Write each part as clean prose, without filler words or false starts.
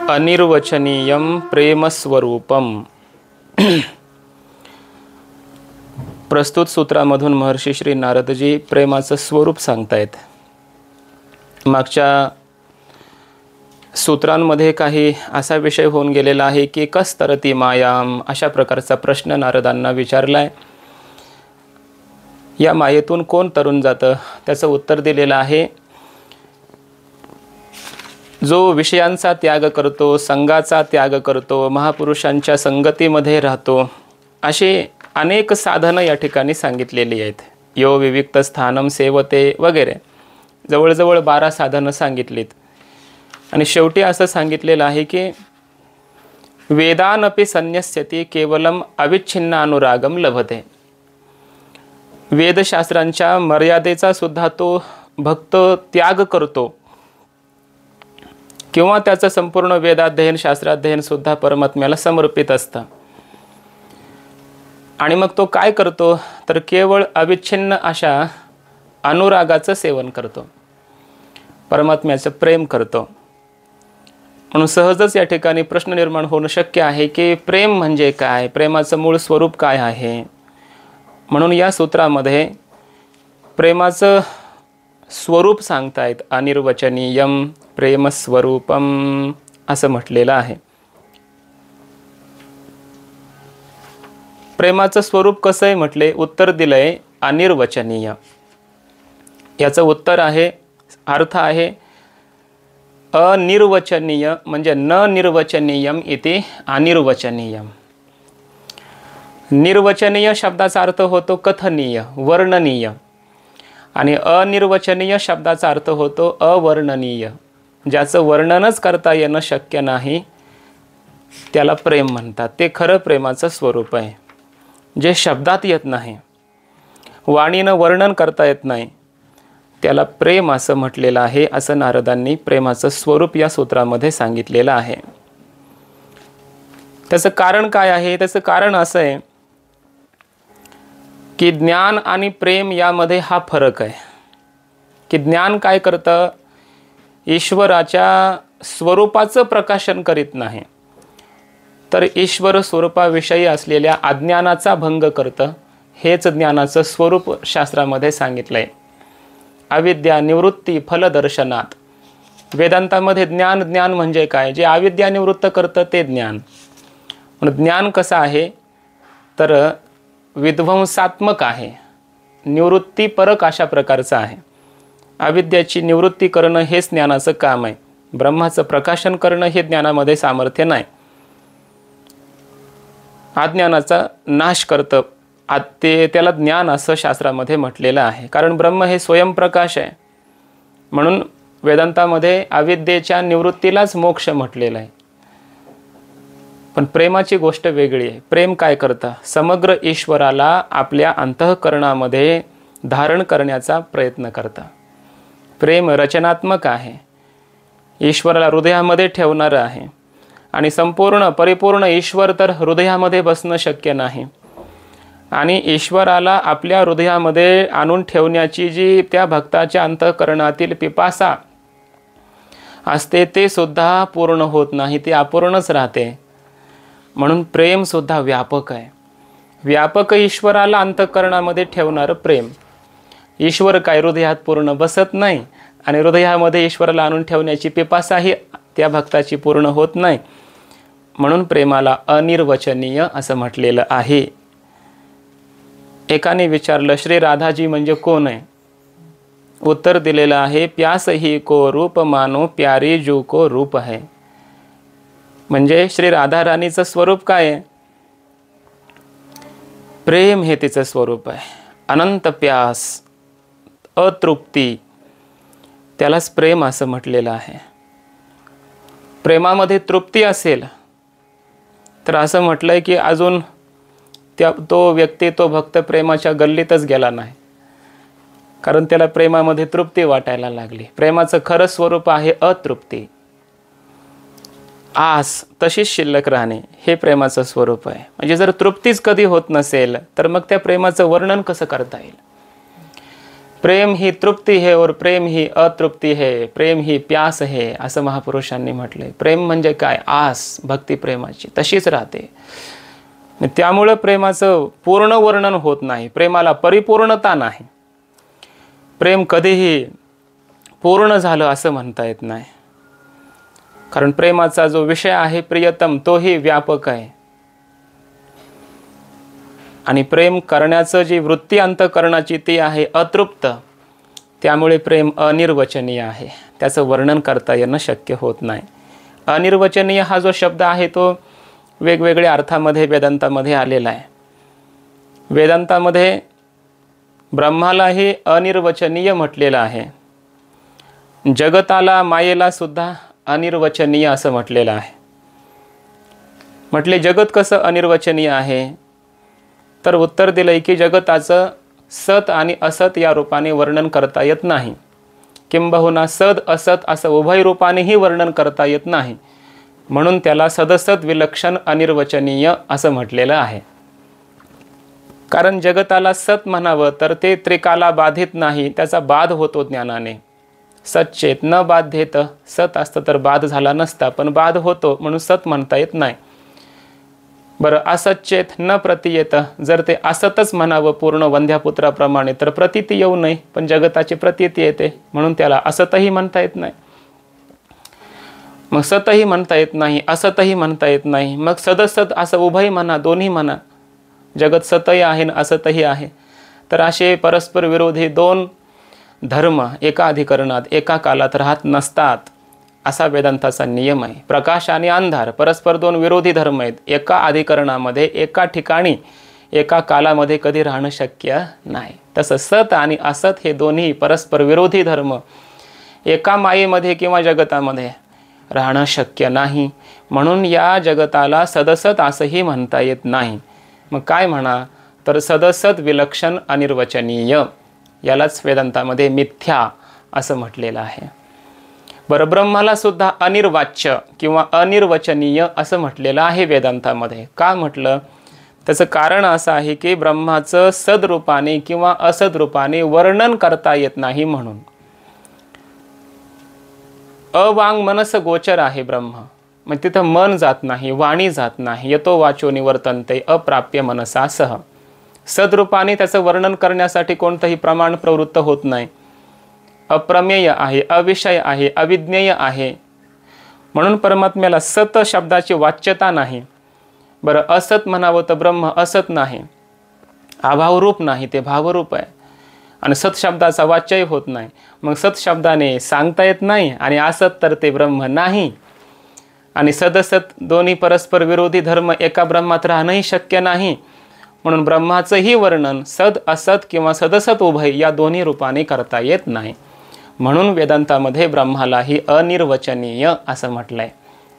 अनिर्वचनीयं प्रेमस्वरूपम। प्रस्तुत सूत्रामधून महर्षी श्री नारदजी प्रेमाचं स्वरूप सांगतायत। मागच्या सूत्रांमध्ये काही असा विषय होऊन गेलेला आहे की कस्तरती मायाम, अशा प्रकारचा प्रश्न नारदांना विचारलाय। या मायेतून कोण तरुण जातं, त्याचं उत्तर दिलेलं आहे, जो विषयांचा त्याग करतो, संगाचा त्याग करतो, महापुरुषांच्या संगतीमध्ये राहतो, असे अनेक साधनं या ठिकाणी सांगितलेली आहेत। यो विविक्त स्थानम सेवते वगैरे जवळजवळ 12 साधनं सांगितलीत। आणि शेवटी असं सांगितलेलं आहे की वेदानपि संन्यस्यति केवलम अविच्छिन्न अनुरागम लभते। वेदशास्त्रांच्या मर्यादेचा सुद्धा तो भक्त त्याग करतो, किंवा त्याचं संपूर्ण वेदाध्ययन शास्त्राध्ययन सुद्धा परमात्म्याला समर्पित असतं। आणि मग तो काय करतो तर केवळ अविच्छिन्न अशा अनुरागाचं सेवन करतो, परमात्म्याचं प्रेम करतो। म्हणून सहजच या ठिकाणी प्रश्न निर्माण होणं शक्य आहे की प्रेम म्हणजे काय, प्रेमाचं मूळ स्वरूप काय आहे। म्हणून या सूत्रामध्ये प्रेमाचं स्वरूप सांगतायत, अनिर्वचनीयम प्रेमस्वरूपम असं म्हटलेलं आहे। प्रेमाचं स्वरूप कसं आहे म्हटले, उत्तर दिलंय अनिर्वचनीय। याचं उत्तर आहे, अर्थ आहे अनिर्वचनीय म्हणजे न निर्वचनीयम इति अनिर्वचनीयम। निर्वचनीय शब्दाचा अर्थ होतो कथनीय, वर्णनीय, आणि अनिर्वचनीय शब्दाचा अर्थ होतो अवर्णनीय। ज्याचं वर्णनच करता येणं शक्य नाही त्याला प्रेम म्हणतात। ते खरं प्रेमाचं स्वरूप आहे, जे शब्दात येत नाही, वाणीनं वर्णन करता येत नाही, त्याला प्रेम असं म्हटलेलं आहे। असं नारदांनी प्रेमाचं स्वरूप या सूत्रामध्ये सांगितलेलं आहे। त्याचं कारण काय आहे, त्याचं कारण असं आहे की ज्ञान आणि प्रेम यामध्ये हा फरक आहे की ज्ञान काय करतं, ईश्वराच्या स्वरूपाचं प्रकाशन करीत नाही, तर ईश्वर स्वरूपाविषयी असलेल्या अज्ञानाचा भंग करतं। हेच ज्ञानाचं स्वरूप शास्त्रामध्ये सांगितलंय। अविद्या निवृत्ती फलदर्शनात, वेदांतामध्ये ज्ञान ज्ञान म्हणजे काय, जे अविद्या निवृत्त करतं ते ज्ञान। म्हणून ज्ञान कसं आहे तर विध्वंसात्मक आहे, निवृत्तीपरक अशा प्रकारचं आहे। अविद्याची निवृत्ती करणं हेच ज्ञानाचं काम आहे, ब्रह्माचं प्रकाशन करणं हे ज्ञानामध्ये सामर्थ्य नाही। अज्ञानाचा नाश करतं त्याला ज्ञान असं शास्त्रामध्ये म्हटलेलं आहे, कारण ब्रह्म हे स्वयंप्रकाश आहे। म्हणून वेदांतामध्ये अविद्येच्या निवृत्तीलाच मोक्ष म्हटलेलं आहे। पण प्रेमाची गोष्ट वेगळी आहे। प्रेम काय करतं, समग्र ईश्वराला आपल्या अंतःकरणामध्ये धारण करण्याचा प्रयत्न करतं। प्रेम रचनात्मक आहे, ईश्वराला हृदयामध्ये ठेवणारं आहे, आणि संपूर्ण परिपूर्ण ईश्वर तर हृदयामध्ये बसणं शक्य नाही, आणि ईश्वराला आपल्या हृदयामध्ये आणून ठेवण्याची जी त्या भक्ताच्या अंतःकरणातील पिपासा असते ते सुद्धा पूर्ण होत नाही, ते अपूर्णच राहते। म्हणून प्रेम सुद्धा व्यापक आहे, व्यापक ईश्वराला अंतःकरणामध्ये ठेवणारं प्रेम। ईश्वर काय हृदयात पूर्ण बसत नाही, आणि हृदयामध्ये ईश्वराला आणून ठेवण्याची पिपासाही त्या भक्ताची पूर्ण होत नाही। म्हणून प्रेमाला अनिर्वचनीय असं म्हटलेलं आहे। एकाने विचारलं, श्री राधाजी म्हणजे कोण आहे? उत्तर दिलेलं आहे, प्यास ही को रूप मानो प्यारी जो को रूप है। म्हणजे श्री राधा राणीचं स्वरूप काय आहे? प्रेम हे तिचं स्वरूप आहे। अनंत प्यास, अतृप्ती, त्यालाच प्रेम असं म्हटलेलं आहे। प्रेमामध्ये तृप्ती असेल तर असं म्हटलंय की अजून तो व्यक्ती, तो भक्त प्रेमाच्या गल्लीतच गेला नाही, कारण त्याला प्रेमामध्ये तृप्ती वाटायला लागली। प्रेमाचं खरं स्वरूप आहे अतृप्ती, आस तशीच शिल्लक राहणे, हे प्रेमाचं स्वरूप आहे। म्हणजे जर तृप्तीच कधी होत नसेल तर मग त्या प्रेमाचं वर्णन कसं करता येईल? प्रेम ही तृप्ती है और प्रेम ही अतृप्ती है, प्रेम ही प्यास है, असं महापुरुषांनी म्हटलंय. प्रेम म्हणजे काय? आस भक्ती प्रेमाची तशीच राहते. त्यामुळं प्रेमाचं पूर्ण वर्णन होत नाही, प्रेमाला परिपूर्णता नाही. प्रेम कधीही पूर्ण झालं असं म्हणता येत नाही, कारण प्रेमाचा जो विषय आहे प्रियतम तोही व्यापक आहे. आणि प्रेम करण्याचं जी वृत्ती अंतःकरणाची ती आहे अतृप्त. त्यामुळे प्रेम अनिर्वचनीय आहे, त्याचं वर्णन करता येणं शक्य होत नाही. अनिर्वचनीय हा जो शब्द आहे तो वेगवेगळ्या अर्थामध्ये वेदांतामध्ये आलेला आहे. वेदांतामध्ये ब्रह्मालाही अनिर्वचनीय म्हटलेलं आहे, जगताला मायेला सुद्धा अनिर्वचनीय असं म्हटलेलं आहे. म्हटले जगत कसं अनिर्वचनीय आहे? तर उत्तर दिलंय की जगताचं सत आणि असत या रूपाने वर्णन करता येत नाही, किंबहुना सद असत असं उभय रूपानेही वर्णन करता येत नाही. म्हणून त्याला सदसत विलक्षण अनिर्वचनीय असं म्हटलेलं आहे. कारण जगताला सत म्हणावं तर ते त्रिकाला बाधित नाही, त्याचा बाध होतो ज्ञानाने. सच्चेत न बाध्येत, सत असतं तर बाध झाला नसता, पण बाध होतो म्हणून सत म्हणता येत नाही. बरं, असच्चेत न प्रतीयेत, जर ते असतच म्हणावं पूर्ण वंध्यापुत्राप्रमाणे तर प्रतीती येऊ नये, पण जगताची प्रतीती येते म्हणून त्याला असतही म्हणता येत नाही. मग सतही म्हणता येत नाही, असतही म्हणता येत नाही. मग सदसत असं उभय म्हणा, दोन्ही म्हणा. जगत सतही आहे आणि असतही आहे. तर असे परस्पर विरोधी दोन धर्म एका अधिकरणात एका कालात राहत नसतात, असा वेदांताचा नियम आहे. प्रकाश आणि अंधार परस्पर दोन विरोधी धर्म आहेत. एका अधिकरणामध्ये एका ठिकाणी एका कालामध्ये कधी राहणं शक्य नाही. तसं सत आणि असत हे दोन्ही परस्पर विरोधी धर्म एका मायेमध्ये किंवा जगतामध्ये राहणं शक्य नाही. म्हणून या जगताला सदसत असंही म्हणता येत नाही. मग काय म्हणा? तर सदसत विलक्षण अनिर्वचनीय, यालाच वेदांतामध्ये मिथ्या असं म्हटलेलं आहे. बरं, ब्रह्माला सुद्धा अनिर्वाच्य किंवा अनिर्वचनीय असं म्हटलेलं आहे वेदांतामध्ये. का म्हटलं? त्याचं कारण असं आहे की ब्रह्माचं सदरूपाने किंवा असदरूपाने वर्णन करता येत नाही म्हणून. अवांग मनस गोचर आहे ब्रह्म, मग तिथं मन जात नाही, वाणी जात नाही. यतो वाचो निवर्तन्ते अप्राप्य मनसा सह. सदरूपाने त्याचं वर्णन करण्यासाठी कोणतंही प्रमाण प्रवृत्त होत नाही. अप्रमेय आहे, अविषय आहे, अविज्ञेय आहे. म्हणून परमात्म्याला सत शब्दाची वाच्यता नाही. बरं, असत म्हणावं तर ब्रह्म असत नाही, अभावरूप नाही, ते भावरूप आहे. आणि सत शब्दाचा वाच्यही होत नाही. मग सत शब्दाने सांगता येत नाही आणि असत तर ते ब्रह्म नाही. आणि सदसत दोन्ही परस्पर विरोधी धर्म एका ब्रह्मात राहणंही शक्य नाही. म्हणून ब्रह्माचंही वर्णन सद असत किंवा सदसत उभय या दोन्ही रूपाने करता येत नाही. म्हणून वेदांतामध्ये ब्रह्मालाही अनिर्वचनीय असं म्हटलंय.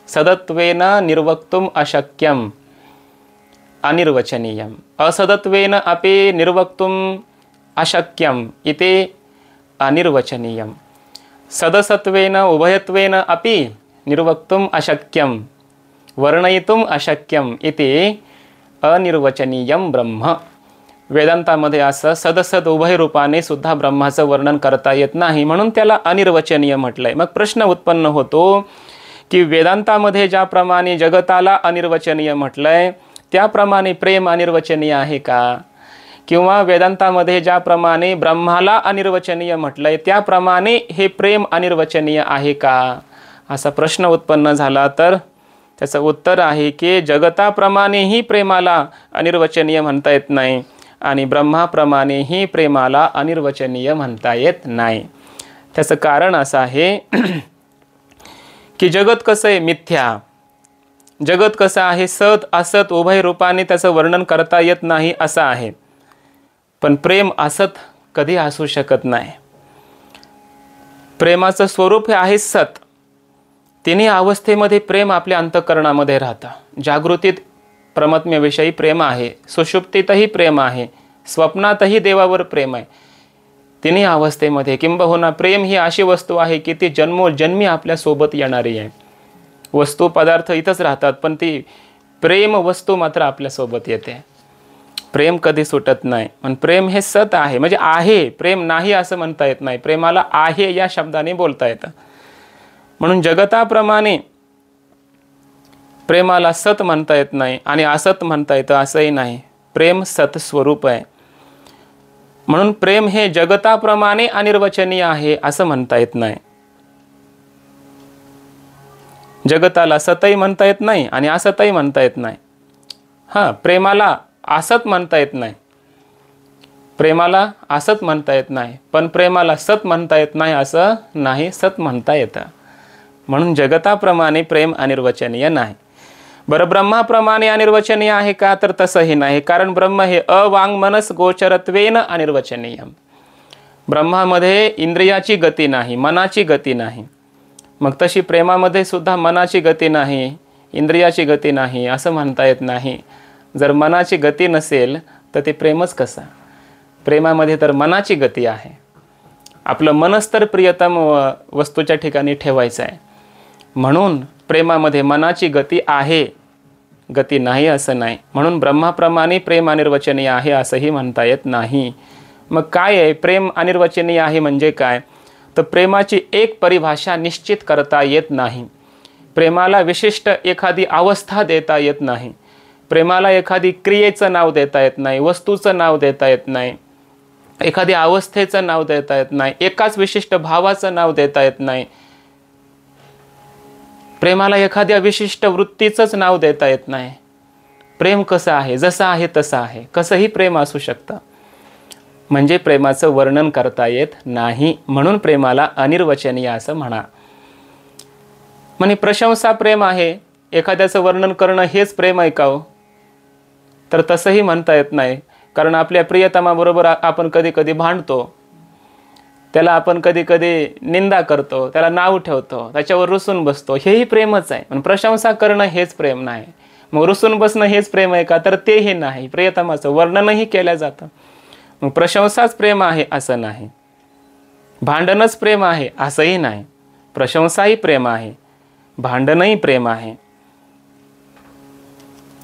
सदत्वेन निर्वक्तुम अशक्यम अनिर्वचनीयम, असदत्वेन अपि निर्वक्तुम अशक्यम इति अनिर्वचनीयम, सदसत्वेन उभयत्वेन अपि निर्वक्तुम अशक्यम वर्णयितुम अशक्यम इति अनिर्वचनीयम ब्रह्म. वेदांतामध्ये असं सदसद उभय रूपाने सुद्धा ब्रह्माचं वर्णन करता येत नाही, म्हणून त्याला अनिर्वचनीय म्हटलंय. मग प्रश्न उत्पन्न होतो की वेदांतामध्ये ज्याप्रमाणे जगताला अनिर्वचनीय म्हटलंय त्याप्रमाणे प्रेम अनिर्वचनीय आहे का? किंवा वेदांतामध्ये ज्याप्रमाणे ब्रह्माला अनिर्वचनीय म्हटलंय त्याप्रमाणे हे प्रेम अनिर्वचनीय आहे का? असा प्रश्न उत्पन्न झाला तर त्याचं उत्तर आहे की जगताप्रमाणेही प्रेमाला अनिर्वचनीय म्हणता येत नाही आणि ब्रह्माप्रमाणेही प्रेमाला अनिर्वचनीय म्हणता येत नाही. त्याचं कारण असं आहे की जगत कसं आहे? मिथ्या. जगत कसं आहे? सत असत उभय रूपाने त्याचं वर्णन करता येत नाही असं आहे. पण प्रेम असत कधी असू शकत नाही. प्रेमाचं स्वरूप हे आहे सत. तिन्ही अवस्थेमध्ये प्रेम आपल्या अंतःकरणामध्ये राहतं. जागृतीत परमात्म्याविषयी प्रेम आहे, सुषुप्तीतही प्रेम आहे, स्वप्नातही देवावर प्रेम आहे. तिन्ही अवस्थेमध्ये किंबहुना प्रेम ही अशी वस्तू आहे की ती जन्मोजन्मी आपल्या सोबत येणारी आहे. वस्तू पदार्थ इथंच राहतात पण ती प्रेम वस्तू मात्र आपल्या सोबत येते. प्रेम कधी सुटत नाही. पण प्रेम हे सत आहे, म्हणजे आहे. प्रेम नाही असं म्हणता येत नाही. प्रेमाला आहे या शब्दाने बोलता येतं. म्हणून जगताप्रमाणे प्रेमाला सत म्हणता येत नाही आणि असत म्हणता येतं असंही नाही. प्रेम सत स्वरूप आहे. म्हणून प्रेम हे जगताप्रमाणे अनिर्वचनीय आहे असं म्हणता येत नाही. जगताला सतही म्हणता येत नाही आणि असतही म्हणता येत नाही. प्रेमाला असत म्हणता येत नाही. प्रेमाला असत म्हणता येत नाही, पण प्रेमाला सत म्हणता येत नाही असं नाही, सत म्हणता येतं. म्हणून जगताप्रमाणे प्रेम अनिर्वचनीय नाही. बरं, ब्रह्माप्रमाणे अनिर्वचनीय आहे का? तर तसंही नाही. कारण ब्रह्म हे अवाङ्मनस गोचरत्वेन अनिर्वचनीय. ब्रह्मामध्ये इंद्रियाची गती नाही, मनाची गती नाही. मग तशी प्रेमामध्ये सुद्धा मनाची गती नाही, इंद्रियाची गती नाही असं म्हणता येत नाही. जर मनाची गती नसेल तर ते प्रेमच कसं? प्रेमामध्ये तर मनाची गती आहे. आपलं मनच तर प्रियतम वस्तूच्या ठिकाणी ठेवायचं आहे. म्हणून प्रेमामध्ये मनाची गती आहे, गती नाही असं नाही. म्हणून ब्रह्माप्रमाणे प्रेम अनिर्वचनीय आहे असंही म्हणता येत नाही. मग काय आहे प्रेम अनिर्वचनीय आहे म्हणजे काय? तर प्रेमाची एक परिभाषा निश्चित करता येत नाही. प्रेमाला विशिष्ट एखादी अवस्था देता येत नाही. प्रेमाला एखादी क्रियेचं नाव देता येत नाही, वस्तूचं नाव देता येत नाही, एखाद्या अवस्थेचं नाव देता येत नाही, एकाच विशिष्ट भावाचं नाव देता येत नाही. प्रेमाला एखाद्या विशिष्ट वृत्तीचंच नाव देता येत नाही. प्रेम कसं आहे? जसं आहे तसं आहे. कसंही प्रेम असू शकतं. म्हणजे प्रेमाचं वर्णन करता येत नाही. म्हणून प्रेमाला अनिर्वचनीय असं म्हणा. म्हणजे प्रशंसा प्रेम आहे, एखाद्याचं वर्णन करणं हेच प्रेम आहे का हो? तर तसंही म्हणता येत नाही. कारण आपल्या प्रियतमाबरोबर आपण कधी कधी भांडतो, त्याला आपण कधी कधी निंदा करतो, त्याला नाव ठेवतो, त्याच्यावर रुसून बसतो, हेही प्रेमच आहे. पण प्रशंसा करणं हेच प्रेम नाही. मग रुसून बसणं हेच प्रेम आहे का? तर तेही नाही. प्रियतमाचं वर्णनही केलं जातं. मग प्रशंसाच प्रेम आहे असं नाही. भांडणच प्रेम आहे असंही नाही. प्रशंसाही प्रेम आहे, भांडणही प्रेम आहे.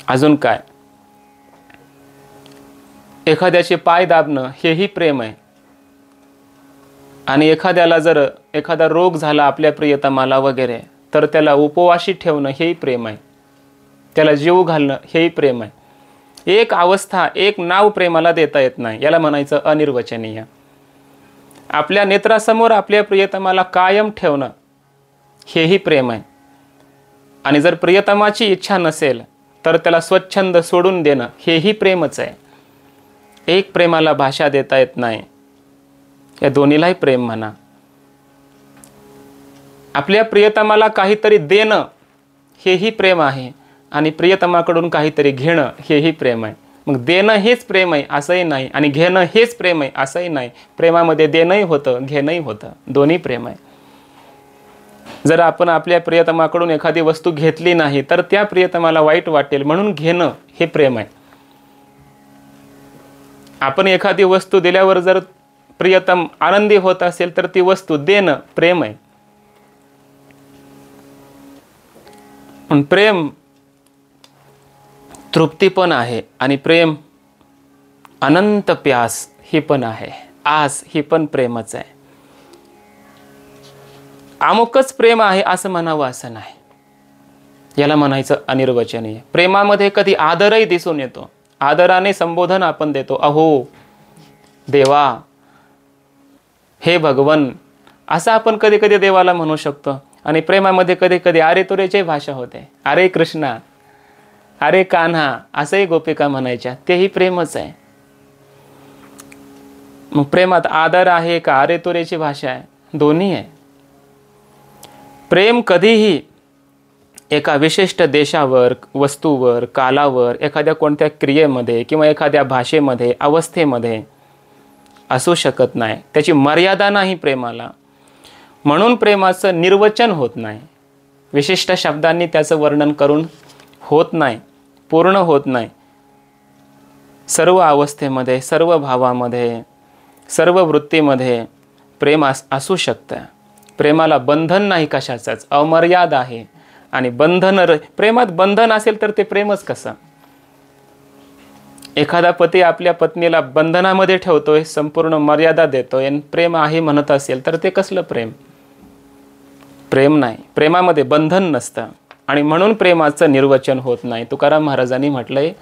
अजून काय? एखाद्याचे पाय दाबणं हेही प्रेम आहे. आणि एखाद्याला जर एखादा रोग झाला आपल्या प्रियतमाला वगैरे, तर त्याला उपवाशी ठेवणं हेही प्रेम आहे. त्याला जीव घालणं हेही प्रेम आहे. एक अवस्था, एक नाव प्रेमाला देता येत नाही. याला म्हणायचं अनिर्वचनीय. आपल्या नेत्रासमोर आपल्या प्रियतमाला कायम ठेवणं हेही प्रेम आहे. आणि जर प्रियतमाची इच्छा नसेल तर त्याला स्वच्छंद सोडून देणं हेही प्रेमच आहे. एक प्रेमाला भाषा देता येत नाही, या दोन्हीलाही प्रेम म्हणा. आपल्या प्रियतमाला काहीतरी देणं हेही प्रेम आहे आणि प्रियतमाकडून काहीतरी घेणं हेही प्रेम आहे. मग देणं हेच प्रेम आहे असंही नाही आणि घेणं हेच प्रेम आहे असंही नाही. प्रेमामध्ये देणंही होतं, घेणंही होतं, दोन्ही प्रेम आहे. जर आपण आपल्या प्रियतमाकडून एखादी वस्तू घेतली नाही तर त्या प्रियतमाला वाईट वाटेल, म्हणून घेणं हे प्रेम आहे. आपण एखादी वस्तू दिल्यावर जर प्रियतम आनंदी होत असेल तर ती वस्तू देणं प्रेम आहे. पण प्रेम तृप्ती पण आहे आणि प्रेम अनंत प्यास ही पण आहे, आस ही पण प्रेमच आहे. अमुकच प्रेम आहे असं म्हणावं असं नाही. याला म्हणायचं अनिर्वचनीय. प्रेमामध्ये कधी आदरही दिसून येतो. आदराने संबोधन आपण देतो, अहो देवा, हे भगवन, असं आपण कधी कधी देवाला म्हणू शकतो. आणि प्रेमामध्ये कधी कधी अरे तुरेची भाषा होते. अरे कृष्णा, अरे कान्हा असंही गोपिका म्हणायच्या, तेही प्रेमच आहे. मग प्रेमात आदर आहे का अरे तुरेची भाषा आहे? दोन्ही आहे. प्रेम कधीही एका विशिष्ट देशावर, वस्तूवर, कालावर, एखाद्या कोणत्या क्रियेमध्ये किंवा एखाद्या भाषेमध्ये, अवस्थेमध्ये असू शकत नाही. त्याची मर्यादा नाही प्रेमाला. म्हणून प्रेमाचं निर्वचन होत नाही. विशिष्ट शब्दांनी त्याचं वर्णन करून होत नाही, पूर्ण होत नाही. सर्व अवस्थेमध्ये, सर्व भावामध्ये, सर्व वृत्तीमध्ये प्रेम असू शकतं. प्रेमाला बंधन नाही कशाचंच, अमर्याद आहे. आणि प्रेमात बंधन असेल तर ते प्रेमच कसं? एखादा पती आपल्या पत्नीला बंधनामध्ये ठेवतोय, संपूर्ण मर्यादा देतोय आणि प्रेम आहे म्हणत असेल तर ते कसलं प्रेम? प्रेम नाही. प्रेमामध्ये बंधन नसतं आणि म्हणून प्रेमाचं निर्वचन होत नाही. तुकाराम महाराजांनी म्हटलंय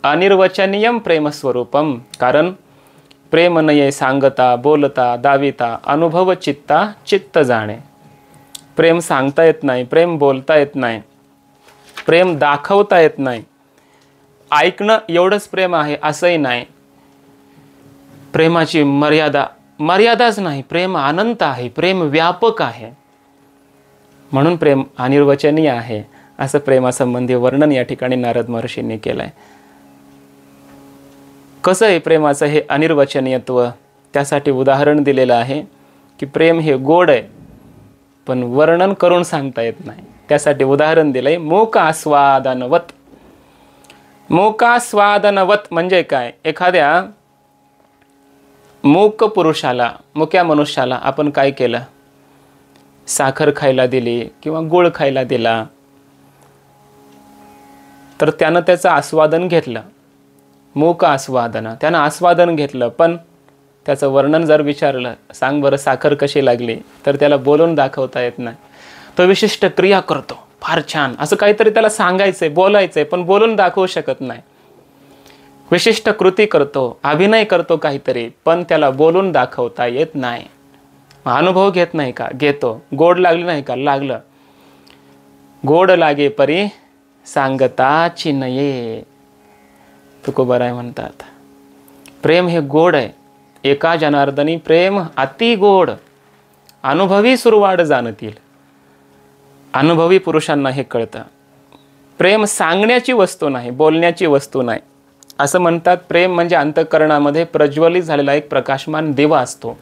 अनिर्वचनीयम प्रेमस्वरूपम. कारण प्रेम नये सांगता बोलता दाविता अनुभव चित्ता चित्त जाणे. प्रेम सांगता येत नाही, प्रेम बोलता येत नाही, प्रेम दाखवता येत नाही. ऐकणं एवढंच प्रेम आहे असंही नाही. प्रेमाची मर्यादाच नाही. प्रेम अनंत आहे, प्रेम व्यापक आहे. म्हणून प्रेम अनिर्वचनीय आहे असं प्रेमासंबंधी वर्णन या ठिकाणी नारद महर्षींनी केलंय. कसं आहे प्रेमाचं हे अनिर्वचनीयत्व? त्यासाठी उदाहरण दिलेलं आहे की प्रेम हे गोड आहे पण वर्णन करून सांगता येत नाही. त्यासाठी उदाहरण दिलंय मूकास्वादनवत. मूकास्वादनवत म्हणजे काय? एखाद्या मूक पुरुषाला, मुक्या मनुष्याला आपण काय केलं? साखर खायला दिली किंवा गुळ खायला दिला तर त्यानं त्याचं आस्वादन घेतलं. मूक आस्वादन, त्यानं आस्वादन घेतलं पण त्याचं वर्णन जर विचारलं, सांग बरं साखर कशी लागली, तर त्याला बोलून दाखवता येत नाही. तो विशिष्ट क्रिया करतो, फार छान असं काहीतरी त्याला सांगायचंय, बोलायचंय पण बोलून दाखवू शकत नाही. विशिष्ट कृती करतो, अभिनय करतो काहीतरी पण त्याला बोलून दाखवता येत नाही. अनुभव घेत नाही का? घेतो. गोड लागलं नाही का? लागलं. गोड लागे परी सांगताची नये तुकोबाराय म्हणतात. प्रेम हे गोड आहे. एका जनार्दनी प्रेम अति गोड, अनुभवी सुरवाड जाणतील. अनुभवी पुरुषांना हे कळतं. प्रेम सांगण्याची वस्तू नाही, बोलण्याची वस्तू नाही. असं म्हणतात प्रेम म्हणजे अंतःकरणामध्ये प्रज्वलित झालेला एक प्रकाशमान दिवा असतो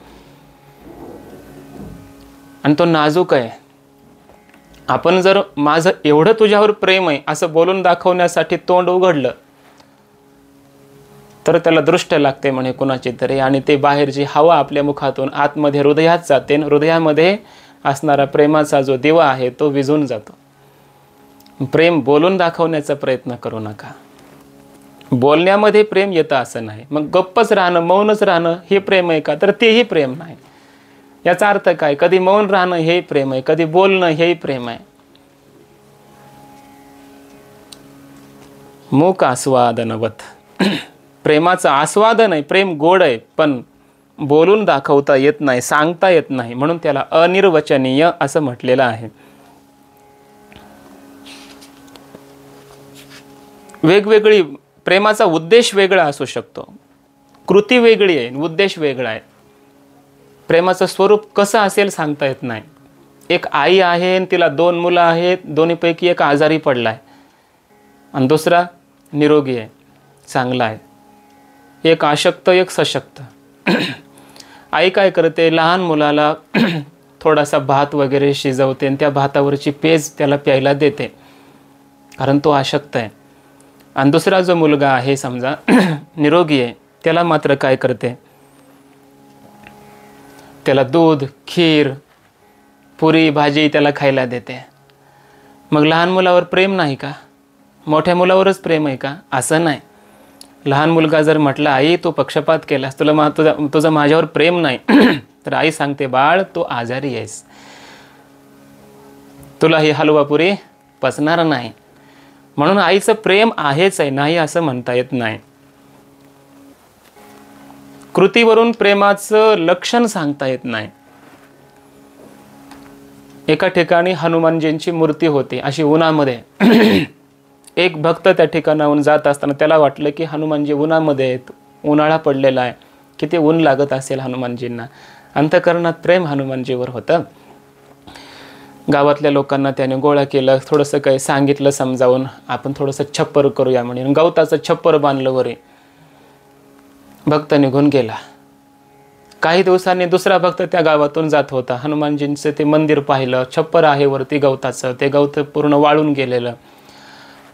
आणि तो नाजूक आहे. आपण जर माझं एवढं तुझ्यावर प्रेम आहे असं बोलून दाखवण्यासाठी तोंड उघडलं तर त्याला दृष्ट लागते म्हणे कुणाची तरी, आणि ते बाहेरची हवा आपल्या मुखातून आतमध्ये हृदयात जाते. हृदयामध्ये असणारा प्रेमाचा जो दिवा आहे तो विझून जातो. प्रेम बोलून दाखवण्याचा प्रयत्न करू नका. बोलण्यामध्ये प्रेम येतं असं नाही. मग गप्पच राहणं, मौनच राहणं हे प्रेम आहे का? तर तेही प्रेम नाही. याचा अर्थ काय? कधी मौन राहणं हे प्रेम आहे, कधी बोलणं हेही प्रेम आहे. मूक आस्वादनवत. प्रेमाचं आस्वादन आहे. प्रेम गोड आहे पण बोलून दाखवता येत नाही, सांगता येत नाही, म्हणून त्याला अनिर्वचनीय असं म्हटलेलं आहे. वेगवेगळी प्रेमाचा उद्देश वेगळा असू शकतो. कृती वेगळी आहे, उद्देश वेगळा आहे. प्रेमाचं स्वरूप कसं असेल सांगता येत नाही. एक आई आहे आणि तिला 2 मुलं आहेत, दोन्हीपैकी एक आजारी पडलाय आणि दुसरा निरोगी आहे, चांगला आहे. एक अशक्त, एक सशक्त. आई काय करते? लहान मुलाला थोडासा भात वगैरे शिजवते आणि त्या भातावरची पेज त्याला प्यायला देते कारण तो अशक्त आहे. आणि दुसरा जो मुलगा आहे समजा निरोगी आहे, त्याला मात्र काय करते? त्याला दूध, खीर, पुरी भाजी त्याला खायला देते. मग लहान मुलावर प्रेम नाही का? मोठ्या मुलावरच प्रेम आहे का? असं नाही. लहान मुलगा जर म्हटला आई तू पक्षपात केलास, तुझं माझ्यावर प्रेम नाही तर आई सांगते बाळ तू आजारी आहेस, तुला ही हलवा पुरी पचणार नाही. म्हणून आईचं प्रेम आहेच आहे, नाही असं म्हणता येत नाही. कृतीवरून प्रेमाचं लक्षण सांगता येत नाही. एका ठिकाणी हनुमानजींची मूर्ती होती अशी उन्हामध्ये. एक भक्त त्या ठिकाणाहून जात असताना त्याला वाटलं की हनुमानजी उन्हामध्ये आहेत, उन्हाळा पडलेला आहे, किती ऊन लागत असेल हनुमानजींना. अंतःकरणात प्रेम हनुमानजीवर होतं. गावातल्या लोकांना त्याने गोळा केलं, थोडंसं काही सांगितलं समजावून, आपण थोडंसं छप्पर करूया म्हणून गवताचं छप्पर बांधलं वरे. भक्त निघून गेला. काही दिवसांनी दुसरा भक्त त्या गावातून जात होता. हनुमानजींचं ते मंदिर पाहिलं, छप्पर आहे वरती गवताचं, ते गवत पूर्ण वाळून गेलेलं.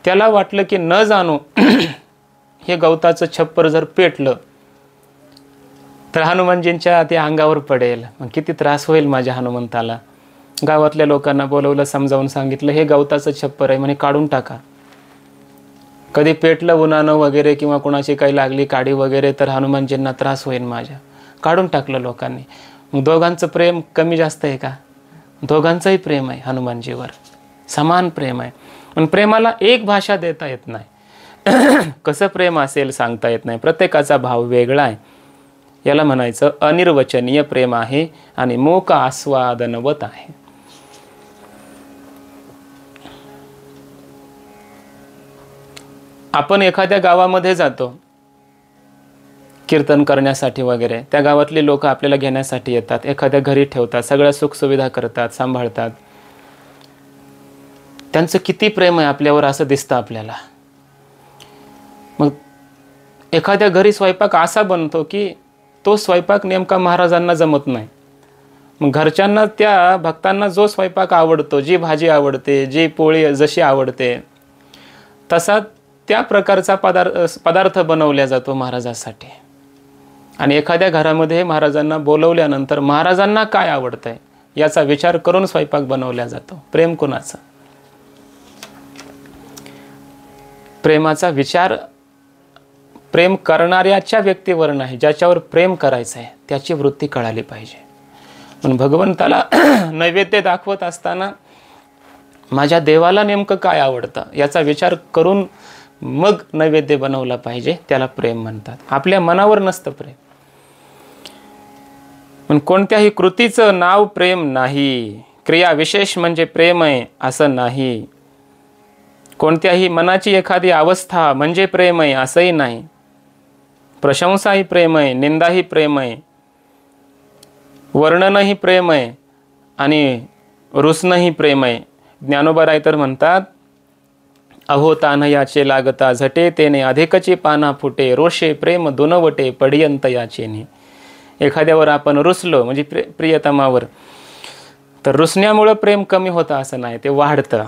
त्याला वाटलं की न जाणू हे गवताचं छप्पर जर पेटलं तर हनुमानजींच्या त्या अंगावर पडेल, मग किती त्रास होईल माझ्या हनुमंताला. गावातल्या लोकांना बोलवलं, समजावून सांगितलं हे गवताचं छप्पर आहे म्हणे, काढून टाका. कधी पेटलं उन्हानं वगैरे किंवा कुणाची काही लागली काडी वगैरे तर हनुमानजींना त्रास होईल माझ्या, काढून टाकलं लोकांनी. मग दोघांचं प्रेम कमी जास्त आहे का? दोघांचंही प्रेम आहे हनुमानजीवर, समान प्रेम आहे. पण प्रेमाला एक भाषा देता येत नाही. कसं प्रेम असेल सांगता येत नाही, प्रत्येकाचा भाव वेगळा आहे. याला म्हणायचं अनिर्वचनीय प्रेम आहे आणि मूक आस्वादनवत आहे. आपण एखाद्या गावामध्ये जातो कीर्तन करण्यासाठी वगैरे, त्या गावातली लोक आपल्याला घेण्यासाठी येतात, एखाद्या घरी ठेवतात, सगळ्या सुखसुविधा करतात, सांभाळतात. त्यांचं किती प्रेम आहे आपल्यावर असं दिसतं आपल्याला. मग एखाद्या घरी स्वयंपाक असा बनतो की तो स्वयंपाक नेमका महाराजांना जमत नाही. मग घरच्यांना, त्या भक्तांना जो स्वयंपाक आवडतो, जी भाजी आवडते, जी पोळी जशी आवडते, तसा त्या प्रकारचा पदार्थ बनवला जातो महाराजांसाठी. आणि एखाद्या घरामध्ये महाराजांना बोलवल्यानंतर महाराजांना काय आवडतंय याचा विचार करून स्वयंपाक बनवला जातो. प्रेम कोणाचं? प्रेमाचा विचार प्रेम करणाऱ्याच्या व्यक्तीवर नाही, ज्याच्यावर प्रेम करायचं आहे त्याची वृत्ती कळाली पाहिजे. पण भगवंताला नैवेद्य दाखवत असताना माझ्या देवाला नेमकं काय आवडतं याचा विचार करून मग नैवेद्य बनवला पाहिजे, त्याला प्रेम म्हणतात. आपल्या मनावर नसतं प्रेम. पण कोणत्याही कृतीचं नाव प्रेम नाही, क्रिया विशेष म्हणजे प्रेम आहे असं नाही. कोणत्याही मनाची एखादी अवस्था म्हणजे प्रेम आहे असंही नाही. प्रशंसाही प्रेम आहे, निंदाही प्रेम आहे, वर्णनही प्रेम आहे आणि रुसणंही प्रेम आहे. ज्ञानोबा तर म्हणतात, अहो तान याचे लागता झटे तेने अधिकची पाना फुटे रोषे प्रेम दुनवटे पडियंत याचेने. एखाद्यावर आपण रुसलो म्हणजे प्रियतमावर, तर रुसण्यामुळं प्रेम कमी होतं असं नाही, ते वाढतं.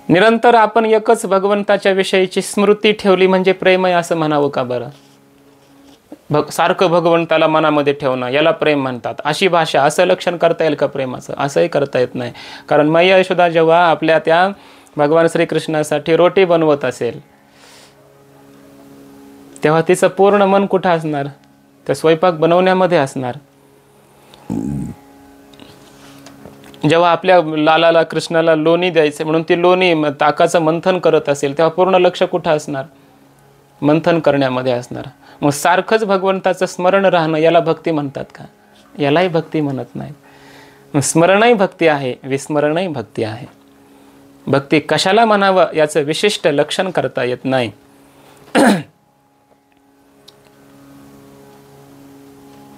निरंतर आपण एकच भगवंताच्या विषयीची स्मृती ठेवली म्हणजे प्रेम आहे असं म्हणावं का बरं? सारखं भगवंताला मनामध्ये ठेवणं याला प्रेम म्हणतात. अशी भाषा, असं लक्षण करता येईल का प्रेमाचं? असंही करता येत नाही. कारण मैया यशोदा जेव्हा आपल्या त्या भगवान श्रीकृष्णासाठी रोटी बनवत असेल तेव्हा तिचं पूर्ण मन कुठं असणार? त्या स्वयंपाक बनवण्यामध्ये असणार. जेव्हा आपल्या लालाला कृष्णाला लोणी द्यायचे म्हणून ती लोणी ताकाचं मंथन करत असेल तेव्हा पूर्ण लक्ष कुठं असणार? मंथन करण्यामध्ये असणार. मग सारखंच भगवंताचं स्मरण राहणं याला भक्ती म्हणतात का? यालाही भक्ती म्हणत नाहीत. स्मरणही भक्ती आहे, विस्मरणही भक्ती आहे. भक्ती कशाला म्हणावं याचं विशिष्ट लक्षण करता येत नाही.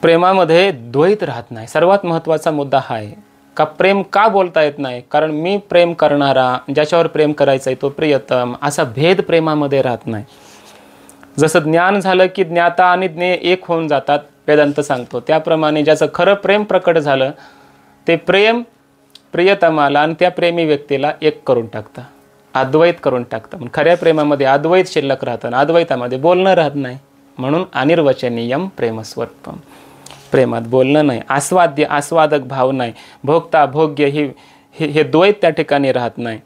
प्रेमामध्ये द्वैत राहत नाही. सर्वात महत्त्वाचा मुद्दा हा आहे का प्रेम का बोलता येत नाही? कारण मी प्रेम करणारा, ज्याच्यावर प्रेम करायचं आहे तो प्रियतम, असा भेद प्रेमामध्ये राहत नाही. जसं ज्ञान झालं की ज्ञाता आणि ज्ञेय एक होऊन जातात, वेदांत सांगतो, त्याप्रमाणे ज्याचं खरं प्रेम प्रकट झालं ते प्रेम प्रियतमाला आणि त्या प्रेमी व्यक्तीला एक करून टाकतं, अद्वैत करून टाकतं. पण खऱ्या प्रेमामध्ये अद्वैत शिल्लक राहतं, अद्वैतामध्ये बोलणं राहत नाही. म्हणून अनिर्वचनीयम प्रेमस्वरूपम, प्रेमात बोलणं नाही, आस्वाद्य आस्वादक भाव नाही, भोगता भोग्य हे द्वैत त्या ठिकाणी राहत नाही.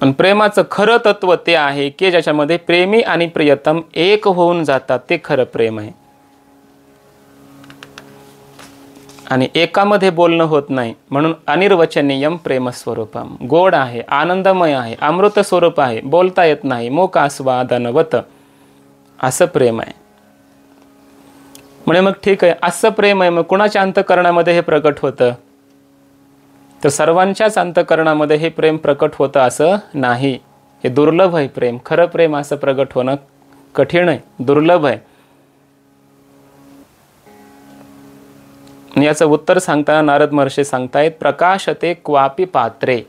पण प्रेमाचं खरं तत्व ते आहे की ज्याच्यामध्ये प्रेमी आणि प्रियतम एक होऊन जातात, ते खरं प्रेम आहे. आणि एकामध्ये बोलणं होत नाही. म्हणून अनिर्वचनीयम प्रेमस्वरूपम, गोड आहे, आनंदमय आहे, अमृत स्वरूप आहे, बोलता येत नाही, मूक आस्वादनवत असं प्रेम आहे. म्हणजे मग ठीक आहे, असं प्रेम आहे, मग कुणाच्या अंतःकरणामध्ये हे प्रकट होतं? तर सर्वांच्याच अंतःकरणामध्ये हे प्रेम प्रकट होतं असं नाही. हे दुर्लभ आहे प्रेम. खरं प्रेम असं प्रकट होणं कठीण आहे, दुर्लभ आहे. याचं उत्तर सांगताना नारद महर्षी सांगतायत, प्रकाशते क्वापि पात्रे.